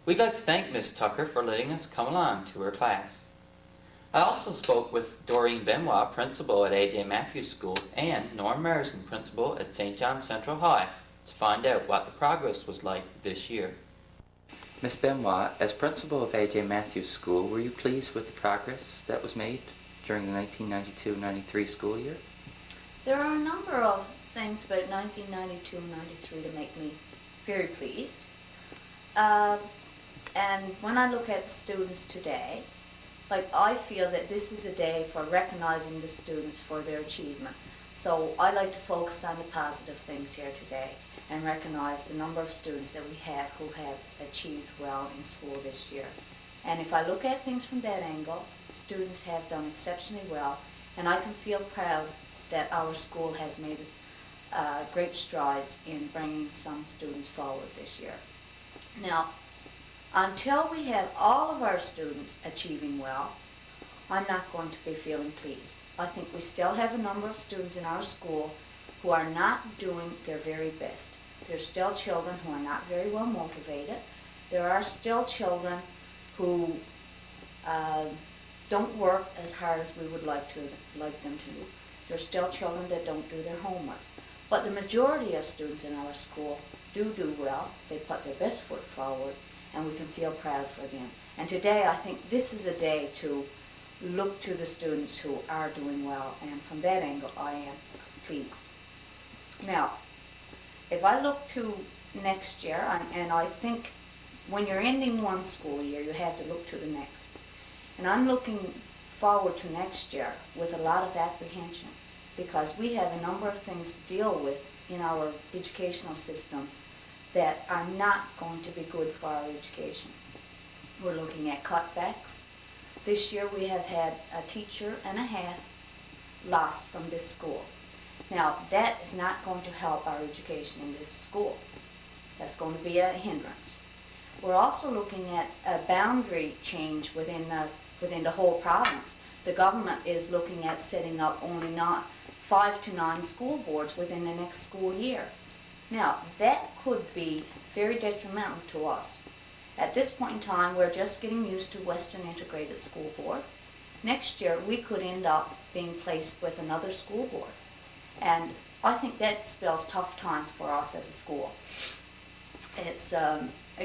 We'd like to thank Ms. Tucker for letting us come along to her class. I also spoke with Doreen Benoit, principal at A.J. Matthews School, and Norm Marison, principal at St. John Central High, to find out what the progress was like this year. Ms. Benoit, as principal of A.J. Matthews School, were you pleased with the progress that was made during the 1992-93 school year? There are a number of things about 1992-93 to make me very pleased. And when I look at the students today, like I feel that this is a day for recognizing the students for their achievement. So I like to focus on the positive things here today and recognize the number of students that we have who have achieved well in school this year. And if I look at things from that angle, students have done exceptionally well, and I can feel proud that our school has made great strides in bringing some students forward this year. Now, until we have all of our students achieving well, I'm not going to be feeling pleased. I think we still have a number of students in our school who are not doing their very best. There's still children who are not very well motivated. There are still children who don't work as hard as we would like them to. There's still children that don't do their homework. But the majority of students in our school do well. They put their best foot forward, and we can feel proud for them. And today, I think this is a day to look to the students who are doing well, and from that angle, I am pleased. Now, if I look to next year, and I think when you're ending one school year, you have to look to the next. And I'm looking forward to next year with a lot of apprehension, because we have a number of things to deal with in our educational system that are not going to be good for our education. We're looking at cutbacks. This year we have had a teacher and a half lost from this school. Now, that is not going to help our education in this school. That's going to be a hindrance. We're also looking at a boundary change within the whole province. The government is looking at setting up only 5 to 9 school boards within the next school year. Now, that could be very detrimental to us. At this point in time, we're just getting used to Western Integrated School Board. Next year, we could end up being placed with another school board. And I think that spells tough times for us as a school. It's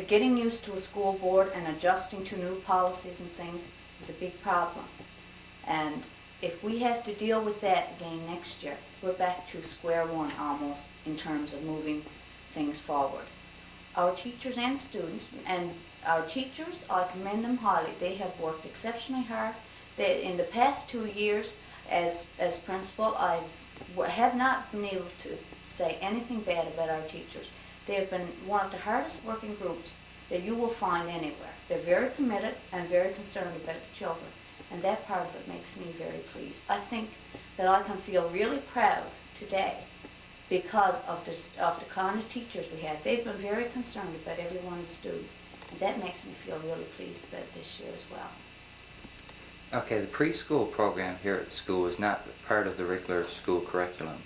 getting used to a school board and adjusting to new policies and things is a big problem. And if we have to deal with that again next year, we're back to square one almost in terms of moving things forward. Our teachers and students, and our teachers, I commend them highly. They have worked exceptionally hard. In the past 2 years as principal, I have not been able to say anything bad about our teachers. They have been one of the hardest working groups that you will find anywhere. They're very committed and very concerned about the children. And that part of it makes me very pleased. I think that I can feel really proud today because of the kind of teachers we have. They've been very concerned about every one of the students, and that makes me feel really pleased about this year as well. Okay, the preschool program here at the school is not part of the regular school curriculum.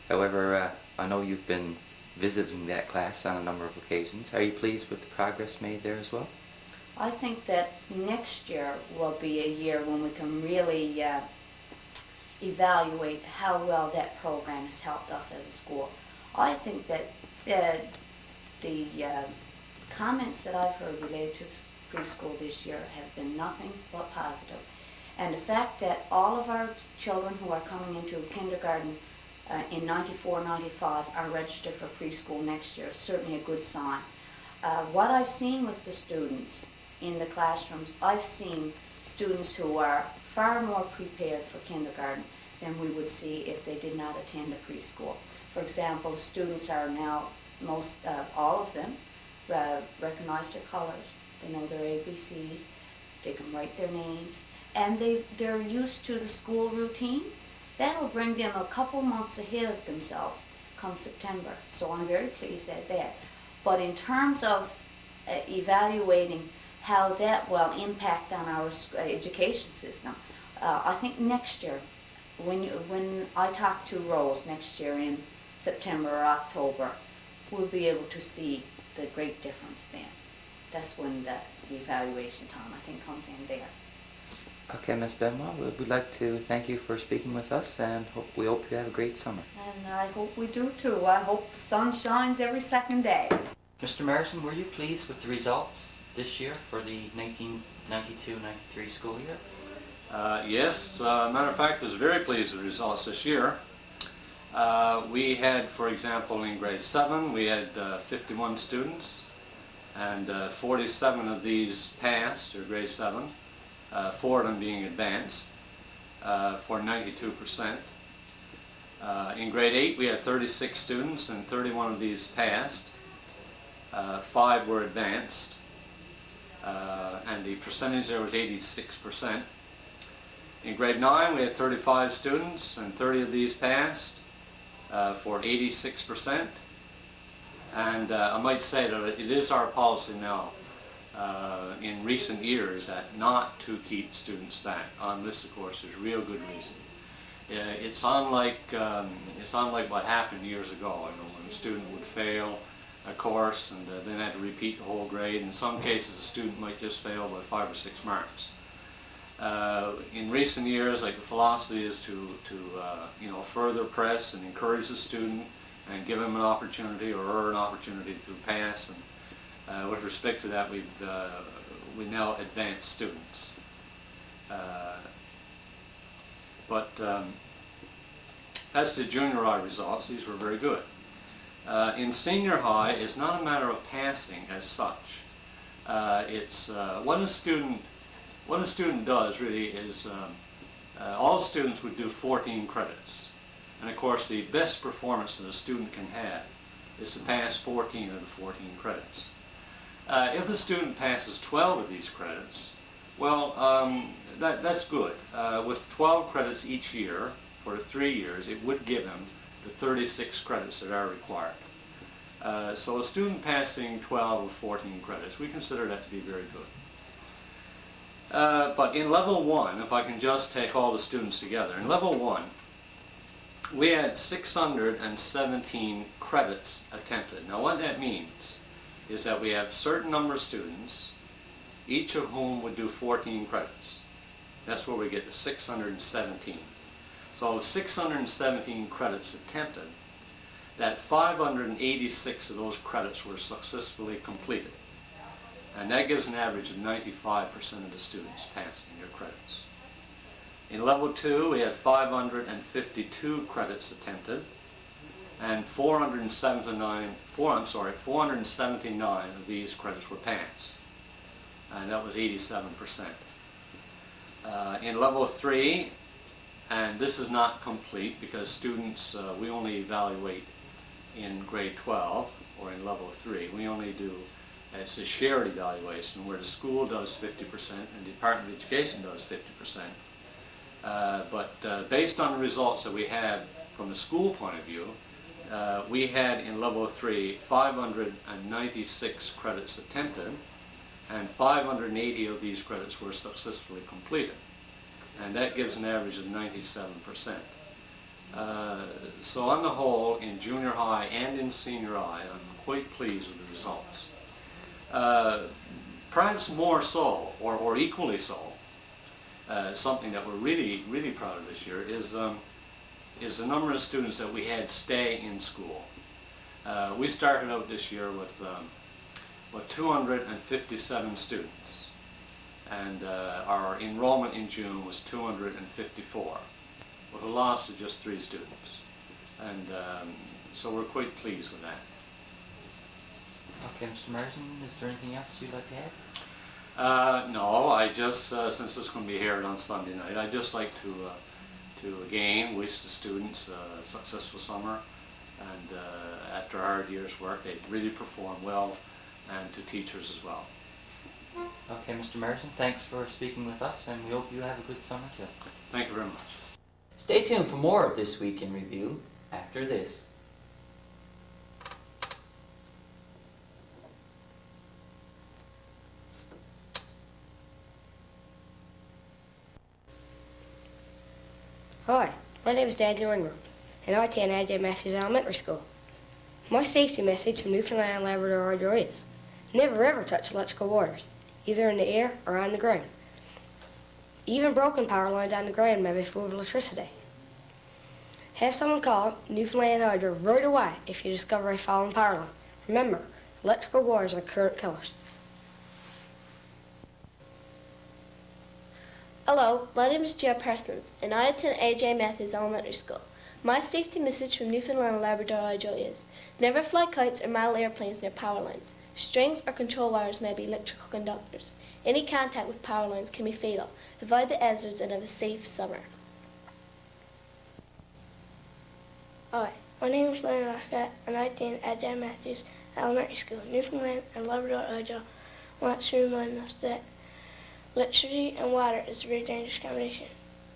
However, I know you've been visiting that class on a number of occasions. Are you pleased with the progress made there as well? I think that next year will be a year when we can really evaluate how well that program has helped us as a school. I think that the comments that I've heard related to preschool this year have been nothing but positive. And the fact that all of our children who are coming into kindergarten in 94-95 are registered for preschool next year is certainly a good sign. What I've seen with the students in the classrooms, I've seen students who are far more prepared for kindergarten than we would see if they did not attend a preschool. For example, students are now, all of them, recognize their colors. They know their ABCs, they can write their names, and they're used to the school routine. That'll bring them a couple months ahead of themselves come September. So I'm very pleased at that. But in terms of evaluating how that will impact on our education system, I think next year, when I talk to Rose next year in September or October, we'll be able to see the great difference then. That's when the evaluation time, I think, comes in there. Okay, Ms. Benoit, we'd like to thank you for speaking with us, and we hope you have a great summer. And I hope we do too. I hope the sun shines every second day. Mr. Morrison, were you pleased with the results this year for the 1992-93 school year? Yes, matter of fact, I was very pleased with the results this year. We had, for example, in grade 7, we had 51 students, and 47 of these passed, or grade 7, 4 of them being advanced, for 92%. In grade 8, we had 36 students, and 31 of these passed. 5 were advanced, and the percentage there was 86%. In grade 9, we had 35 students, and 30 of these passed, for 86%. And I might say that it is our policy now, in recent years, that not to keep students back. On this, of course, there's real good reason. It's unlike what happened years ago, when a student would fail a course and then had to repeat the whole grade. In some cases, a student might just fail by 5 or 6 marks. In recent years, like, the philosophy is to further press and encourage the student and give him an opportunity, or her an opportunity to pass. And with respect to that, we now advance students. But as to junior high results, these were very good. In senior high, it's not a matter of passing as such. It's what a student does really is all students would do 14 credits. And of course, the best performance that a student can have is to pass 14 of the 14 credits. If a student passes 12 of these credits, well, that's good. With 12 credits each year for 3 years, it would give him the 36 credits that are required. So a student passing 12 of 14 credits, we consider that to be very good. But in level 1, if I can just take all the students together, in level 1, we had 617 credits attempted. Now what that means is that we have a certain number of students, each of whom would do 14 credits. That's where we get the 617. So 617 credits attempted, that 586 of those credits were successfully completed. And that gives an average of 95% of the students passing their credits. In level 2, we had 552 credits attempted, and 479 of these credits were passed, and that was 87%. In level 3, and this is not complete because students, we only evaluate in grade 12, or in level 3, we only do, it's a shared evaluation where the school does 50% and the Department of Education does 50%. But based on the results that we had from the school point of view, we had in level 3 596 credits attempted, and 580 of these credits were successfully completed. And that gives an average of 97%. So on the whole, in junior high and in senior high, I'm quite pleased with the results. Perhaps more so, or equally so, something that we're really, really proud of this year is the number of students that we had stay in school. We started out this year with 257 students, and our enrollment in June was 254, with a loss of just 3 students. And so we're quite pleased with that. Okay, Mr. Morrison, is there anything else you'd like to add? No, I just, since it's going to be aired on Sunday night, I'd just like to again wish the students a successful summer, and after a hard year's work, they really performed well, and to teachers as well. Okay, Mr. Morrison, thanks for speaking with us, and we hope you have a good summer too. Thank you very much. Stay tuned for more of This Week in Review after this. Hi, my name is Daniel Ingram, and I attend AJ Matthews Elementary School. My safety message from Newfoundland and Labrador Hydro is, never ever touch electrical wires, either in the air or on the ground. Even broken power lines on the ground may be full of electricity. Have someone call Newfoundland Hydro right away if you discover a fallen power line. Remember, electrical wires are current killers. Hello, my name is Gia Parsons, and I attend A.J. Matthews Elementary School. My safety message from Newfoundland and Labrador Hydro is, never fly kites or model airplanes near power lines. Strings or control wires may be electrical conductors. Any contact with power lines can be fatal. Avoid the hazards and have a safe summer. Hi, my name is Larry Lockhart, and I attend A.J. Matthews Elementary School. Newfoundland and Labrador Hydro wants to remind us that electricity and water is a very dangerous combination.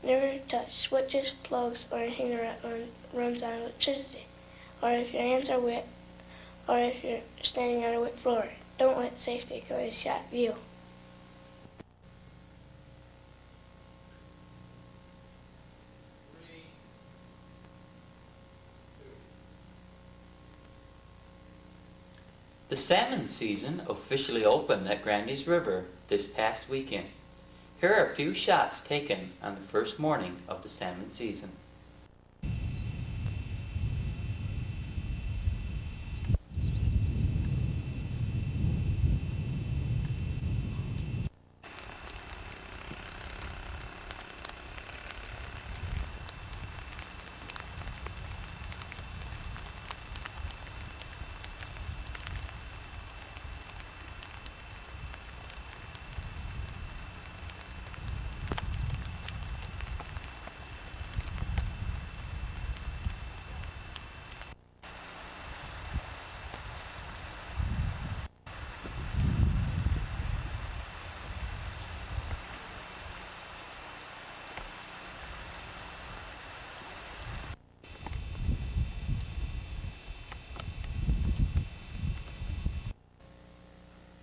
Never touch switches, plugs, or anything that runs on electricity. Or if your hands are wet, or if you're standing on a wet floor, don't let safety go in shot view. The salmon season officially opened at Grandy's River this past weekend. Here are a few shots taken on the first morning of the salmon season.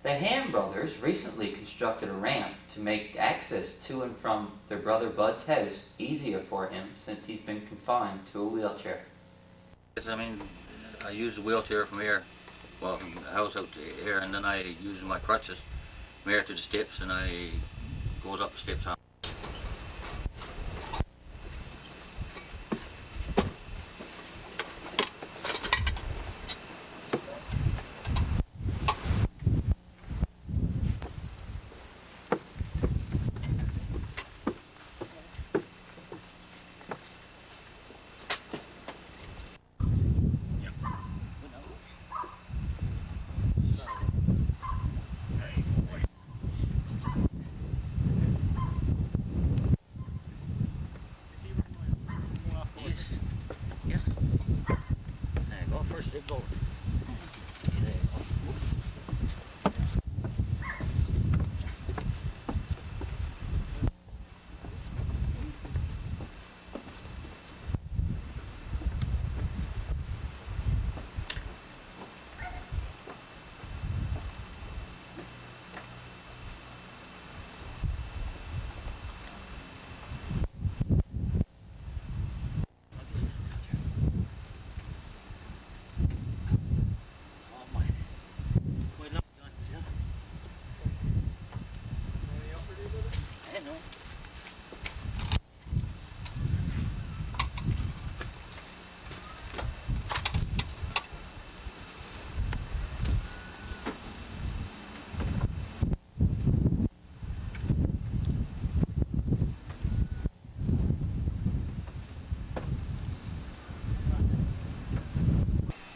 The Ham brothers recently constructed a ramp to make access to and from their brother Bud's house easier for him since he's been confined to a wheelchair. I mean, I use the wheelchair from here, well, from the house out to here, and then I use my crutches from here to the steps, and I goes up the steps on.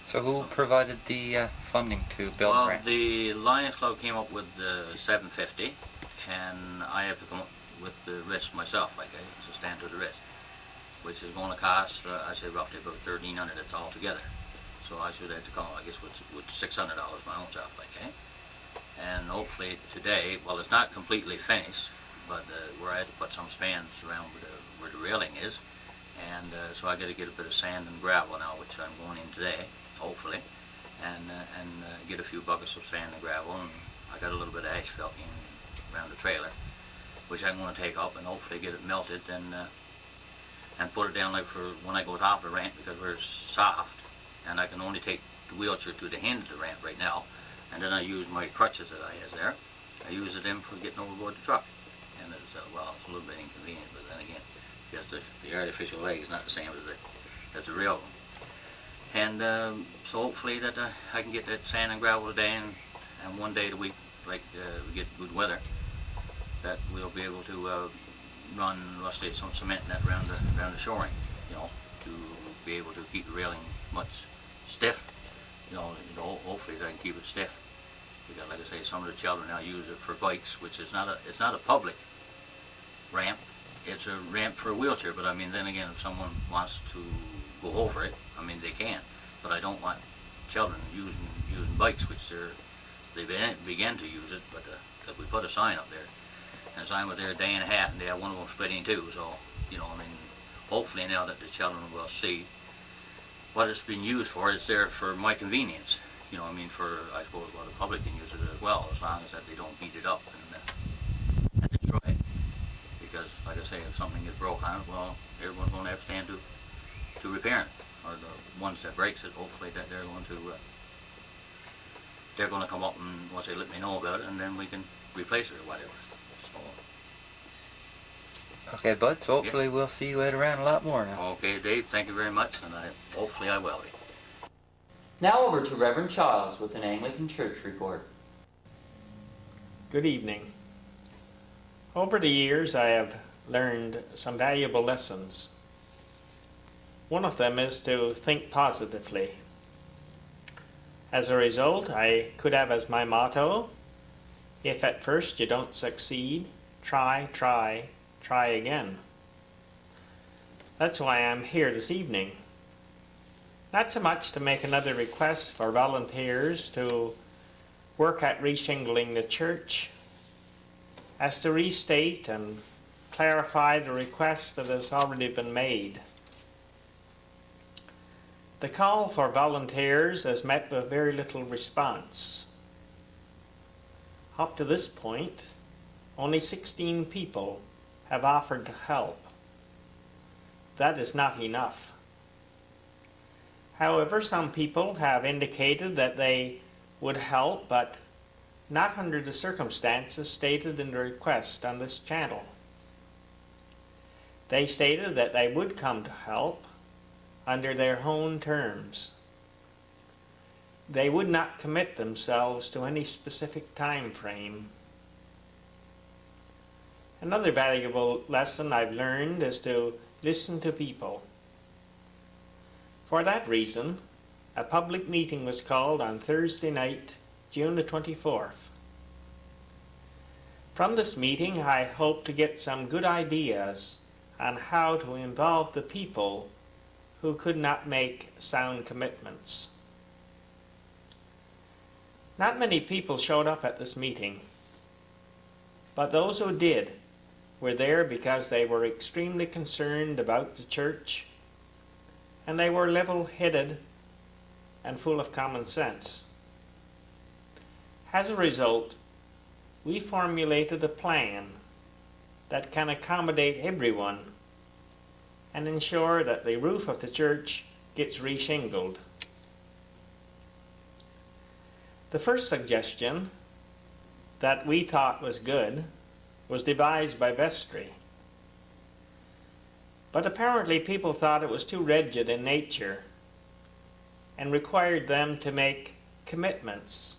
So who provided the funding to build the Well, ramp? the Lions Club came up with the $750, and I have to come up with the rest myself, like I to stand to the rest, which is going to cost, I say roughly about $1,300. That's all together. So I should have to come, I guess, with $600 my own self, like, eh? And hopefully today, well, it's not completely finished, but where I had to put some spans around where the railing is, and so I got to get a bit of sand and gravel now, which I'm going in today, hopefully, and get a few buckets of sand and gravel, and I got a little bit of asphalt in around the trailer, which I'm going to take up and hopefully get it melted and and put it down like for when I goes off the ramp, because we're soft and I can only take the wheelchair to the end of the ramp right now, and then I use my crutches that I has there. I use them for getting overboard the truck, and it's well, it's a little bit inconvenient, but then again, because the artificial leg is not the same as the real one. And so hopefully that I can get that sand and gravel today, and one day a week, like we get good weather, that we'll be able to run, let's say, some cement net around the shoring, you know, to be able to keep the railing much stiff. You know, hopefully I can keep it stiff. Because, like I say, some of the children now use it for bikes, which is it's not a public ramp. It's a ramp for a wheelchair. But I mean, then again, if someone wants to go over it, I mean, they can. But I don't want children using bikes, which they began to use it, but because we put a sign up there, and the sign was there a day and a half, and they had one of them split in two. So, you know, I mean, hopefully now that the children will see what it's been used for, it's there for my convenience. You know, I mean, I suppose, well, the public can use it as well, as long as that they don't beat it up and destroy it. Because, like I say, if something is broke on it, well, everyone's going to have to stand to repair it. Or the ones that breaks it, hopefully that they're going to come up and once they let me know about it, and then we can replace it or whatever. So, Okay, Bud, so hopefully we'll see you later around a lot more now. okay, Dave, thank you very much, and hopefully I will be. Now over to Reverend Charles with an Anglican Church report. Good evening. Over the years, I have learned some valuable lessons. One of them is to think positively. As a result, I could have as my motto, if at first you don't succeed, try, try, try again. That's why I'm here this evening. Not so much to make another request for volunteers to work at reshingling the church, as to restate and clarify the request that has already been made. The call for volunteers has met with very little response. Up to this point, only 16 people have offered to help. That is not enough. However, some people have indicated that they would help, but not under the circumstances stated in the request on this channel. They stated that they would come to help under their own terms. They would not commit themselves to any specific time frame. Another valuable lesson I've learned is to listen to people. For that reason, a public meeting was called on Thursday night, June the 24th. From this meeting, I hope to get some good ideas on how to involve the people who could not make sound commitments. Not many people showed up at this meeting, but those who did were there because they were extremely concerned about the church, and they were level-headed and full of common sense. As a result, we formulated a plan that can accommodate everyone and ensure that the roof of the church gets reshingled. The first suggestion that we thought was good was devised by Vestry. But apparently people thought it was too rigid in nature and required them to make commitments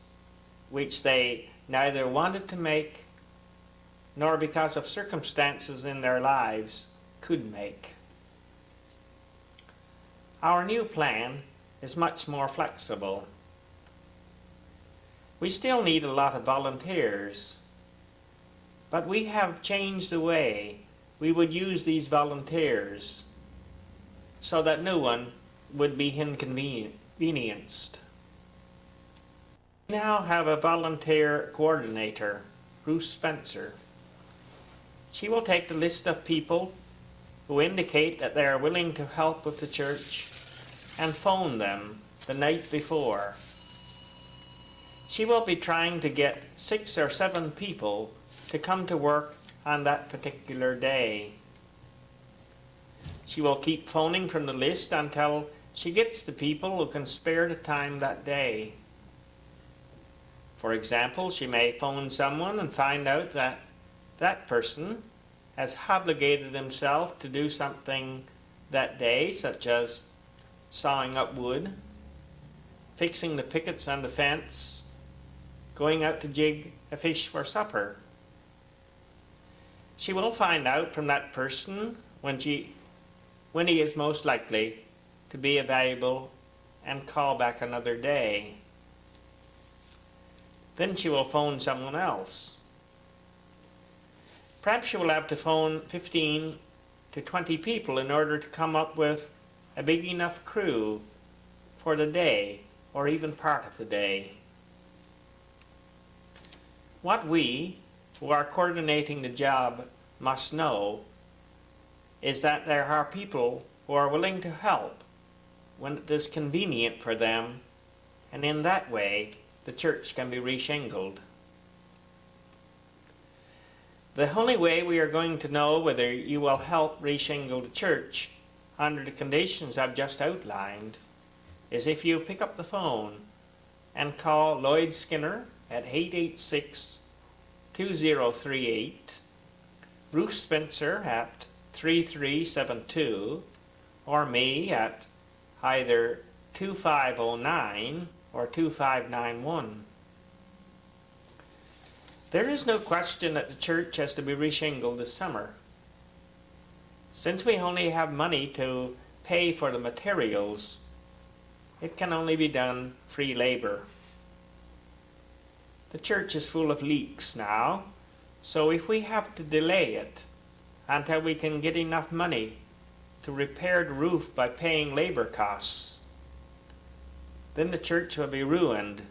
which they neither wanted to make nor, because of circumstances in their lives, could make. Our new plan is much more flexible. We still need a lot of volunteers, but we have changed the way we would use these volunteers so that no one would be inconvenienced. We now have a volunteer coordinator, Ruth Spencer. She will take the list of people who indicate that they are willing to help with the church and phone them the night before. She will be trying to get 6 or 7 people to come to work on that particular day. She will keep phoning from the list until she gets the people who can spare the time that day. For example, she may phone someone and find out that that person has obligated himself to do something that day, such as sawing up wood, fixing the pickets on the fence, going out to jig a fish for supper. She will find out from that person when he is most likely to be available and call back another day. Then she will phone someone else. Perhaps she will have to phone 15 to 20 people in order to come up with a big enough crew for the day, or even part of the day. What we, who are coordinating the job, must know is that there are people who are willing to help when it is convenient for them, and in that way the church can be reshingled. The only way we are going to know whether you will help reshingle the church under the conditions I've just outlined is if you pick up the phone and call Lloyd Skinner at 886-2038, Ruth Spencer at 3372, or me at either 2509 or 2591. There is no question that the church has to be reshingled this summer. Since we only have money to pay for the materials, it can only be done free labor. The church is full of leaks now, so if we have to delay it until we can get enough money to repair the roof by paying labor costs, then the church will be ruined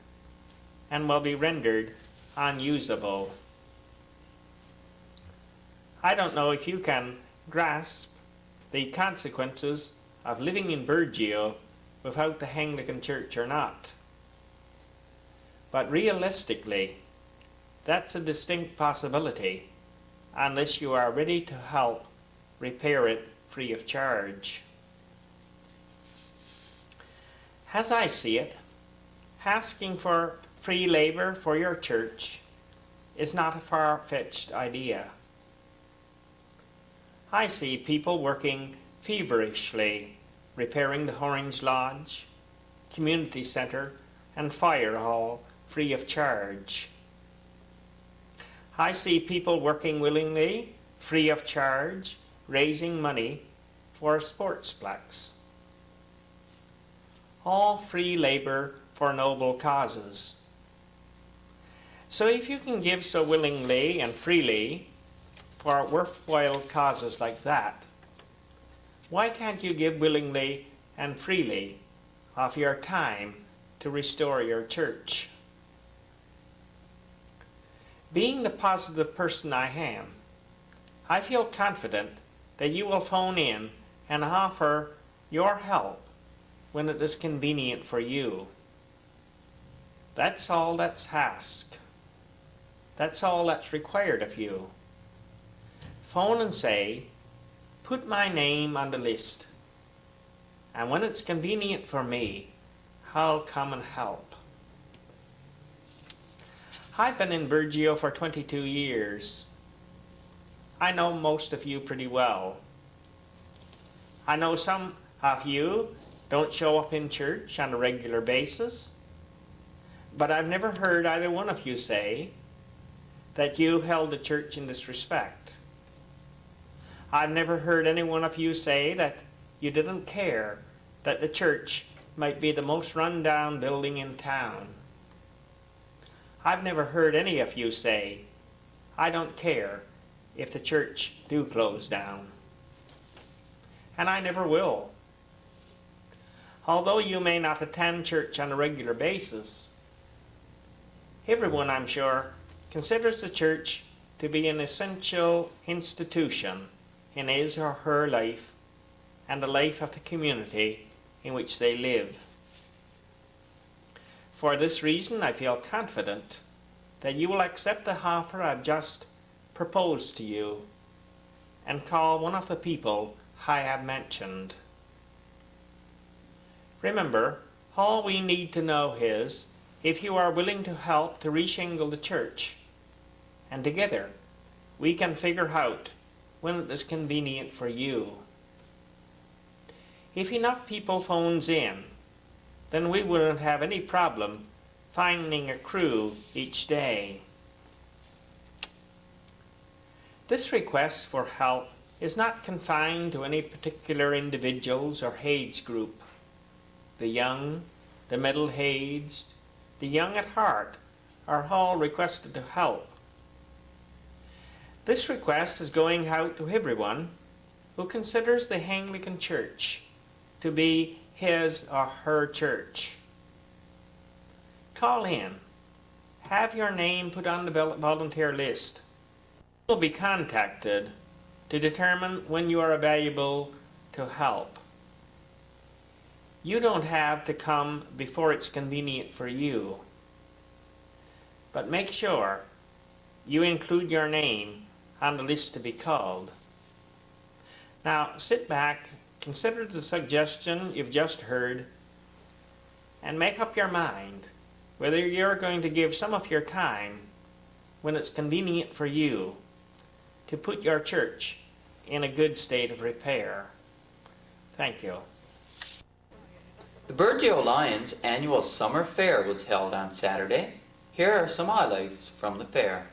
and will be rendered unusable. I don't know if you can grasp the consequences of living in Burgeo without the Anglican Church or not. But realistically, that's a distinct possibility unless you are ready to help repair it free of charge. As I see it, asking for free labor for your church is not a far-fetched idea. I see people working feverishly repairing the Orange Lodge, Community Centre and Fire Hall free of charge. I see people working willingly, free of charge, raising money for a sportsplex. All free labor for noble causes. So if you can give so willingly and freely for worthwhile causes like that, why can't you give willingly and freely of your time to restore your church? Being the positive person I am, I feel confident that you will phone in and offer your help when it is convenient for you. That's all that's asked. That's all that's required of you. Phone and say, put my name on the list, and when it's convenient for me, I'll come and help. I've been in Burgeo for 22 years. I know most of you pretty well. I know some of you don't show up in church on a regular basis, but I've never heard either one of you say that you held the church in disrespect. I've never heard any one of you say that you didn't care that the church might be the most run-down building in town. I've never heard any of you say, I don't care if the church do close down. And I never will. Although you may not attend church on a regular basis, everyone, I'm sure, considers the church to be an essential institution in his or her life and the life of the community in which they live. For this reason, I feel confident that you will accept the offer I've just proposed to you and call one of the people I have mentioned. Remember, all we need to know is if you are willing to help to reshingle the church, and together we can figure out when it is convenient for you. If enough people phones in, then we wouldn't have any problem finding a crew each day. This request for help is not confined to any particular individuals or age group. The young, the middle-aged, the young at heart are all requested to help. This request is going out to everyone who considers the Anglican Church to be his or her church. Call in. Have your name put on the volunteer list. You will be contacted to determine when you are available to help. You don't have to come before it's convenient for you, but make sure you include your name on the list to be called. Now sit back, consider the suggestion you've just heard, and make up your mind whether you're going to give some of your time, when it's convenient for you, to put your church in a good state of repair. Thank you. The Burgeo Lions annual summer fair was held on Saturday. Here are some highlights from the fair.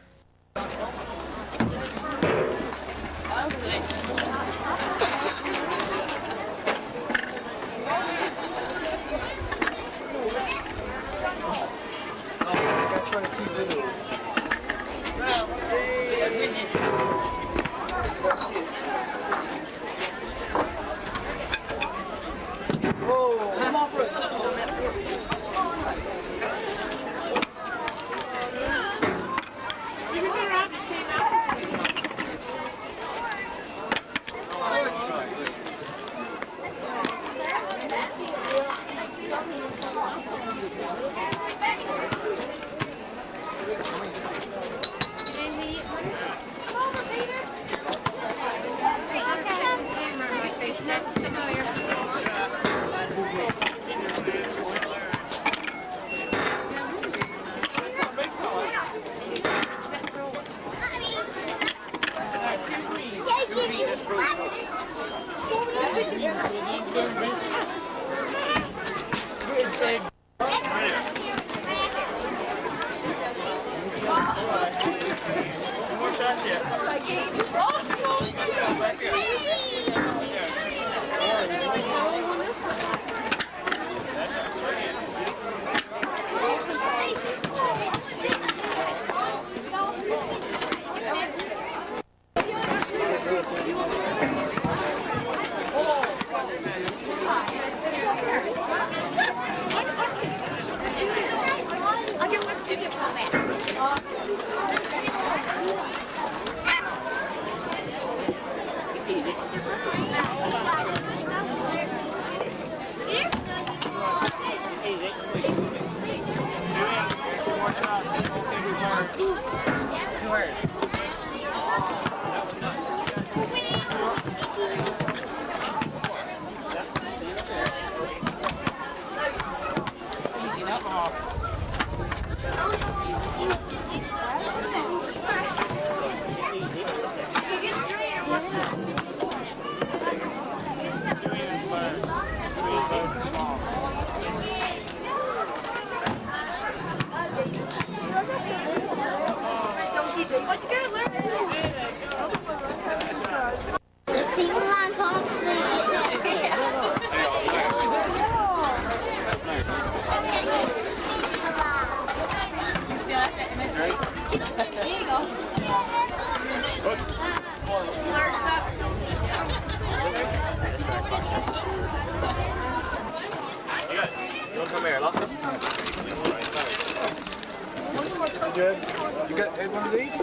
You got one of these?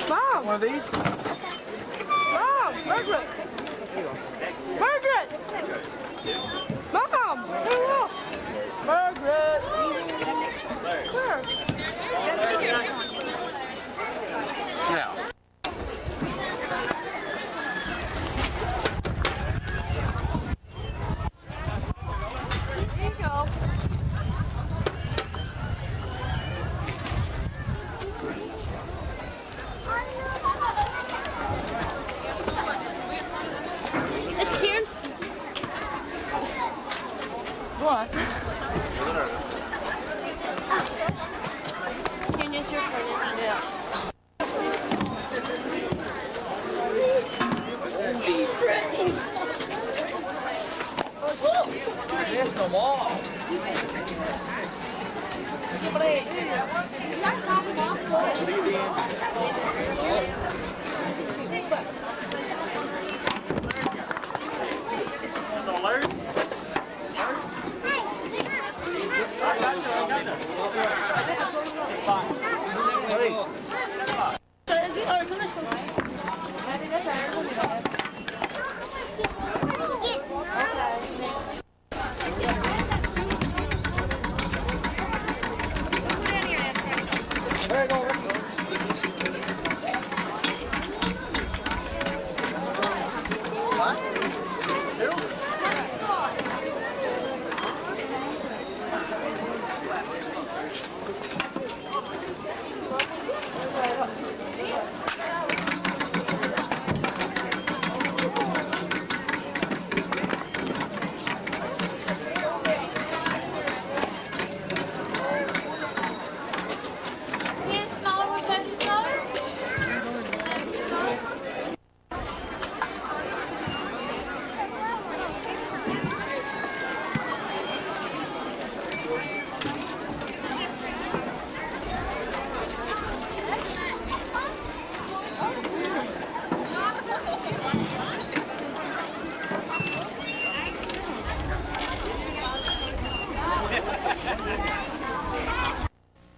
Mom! One of these? Mom! Margaret! Margaret! Mom! Hey, look! Margaret! Where? Now. on. Can you just turn it? Yeah. Holy praise! There's no more. So Larry?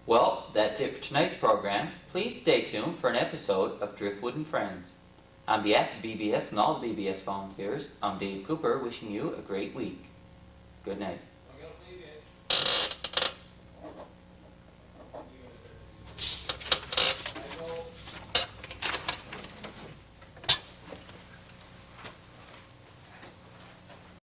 Well, that's it for tonight's program. Please stay tuned for an episode of Driftwood and Friends. On behalf of BBS and all the BBS volunteers, I'm Dave Cooper wishing you a great week. Good night.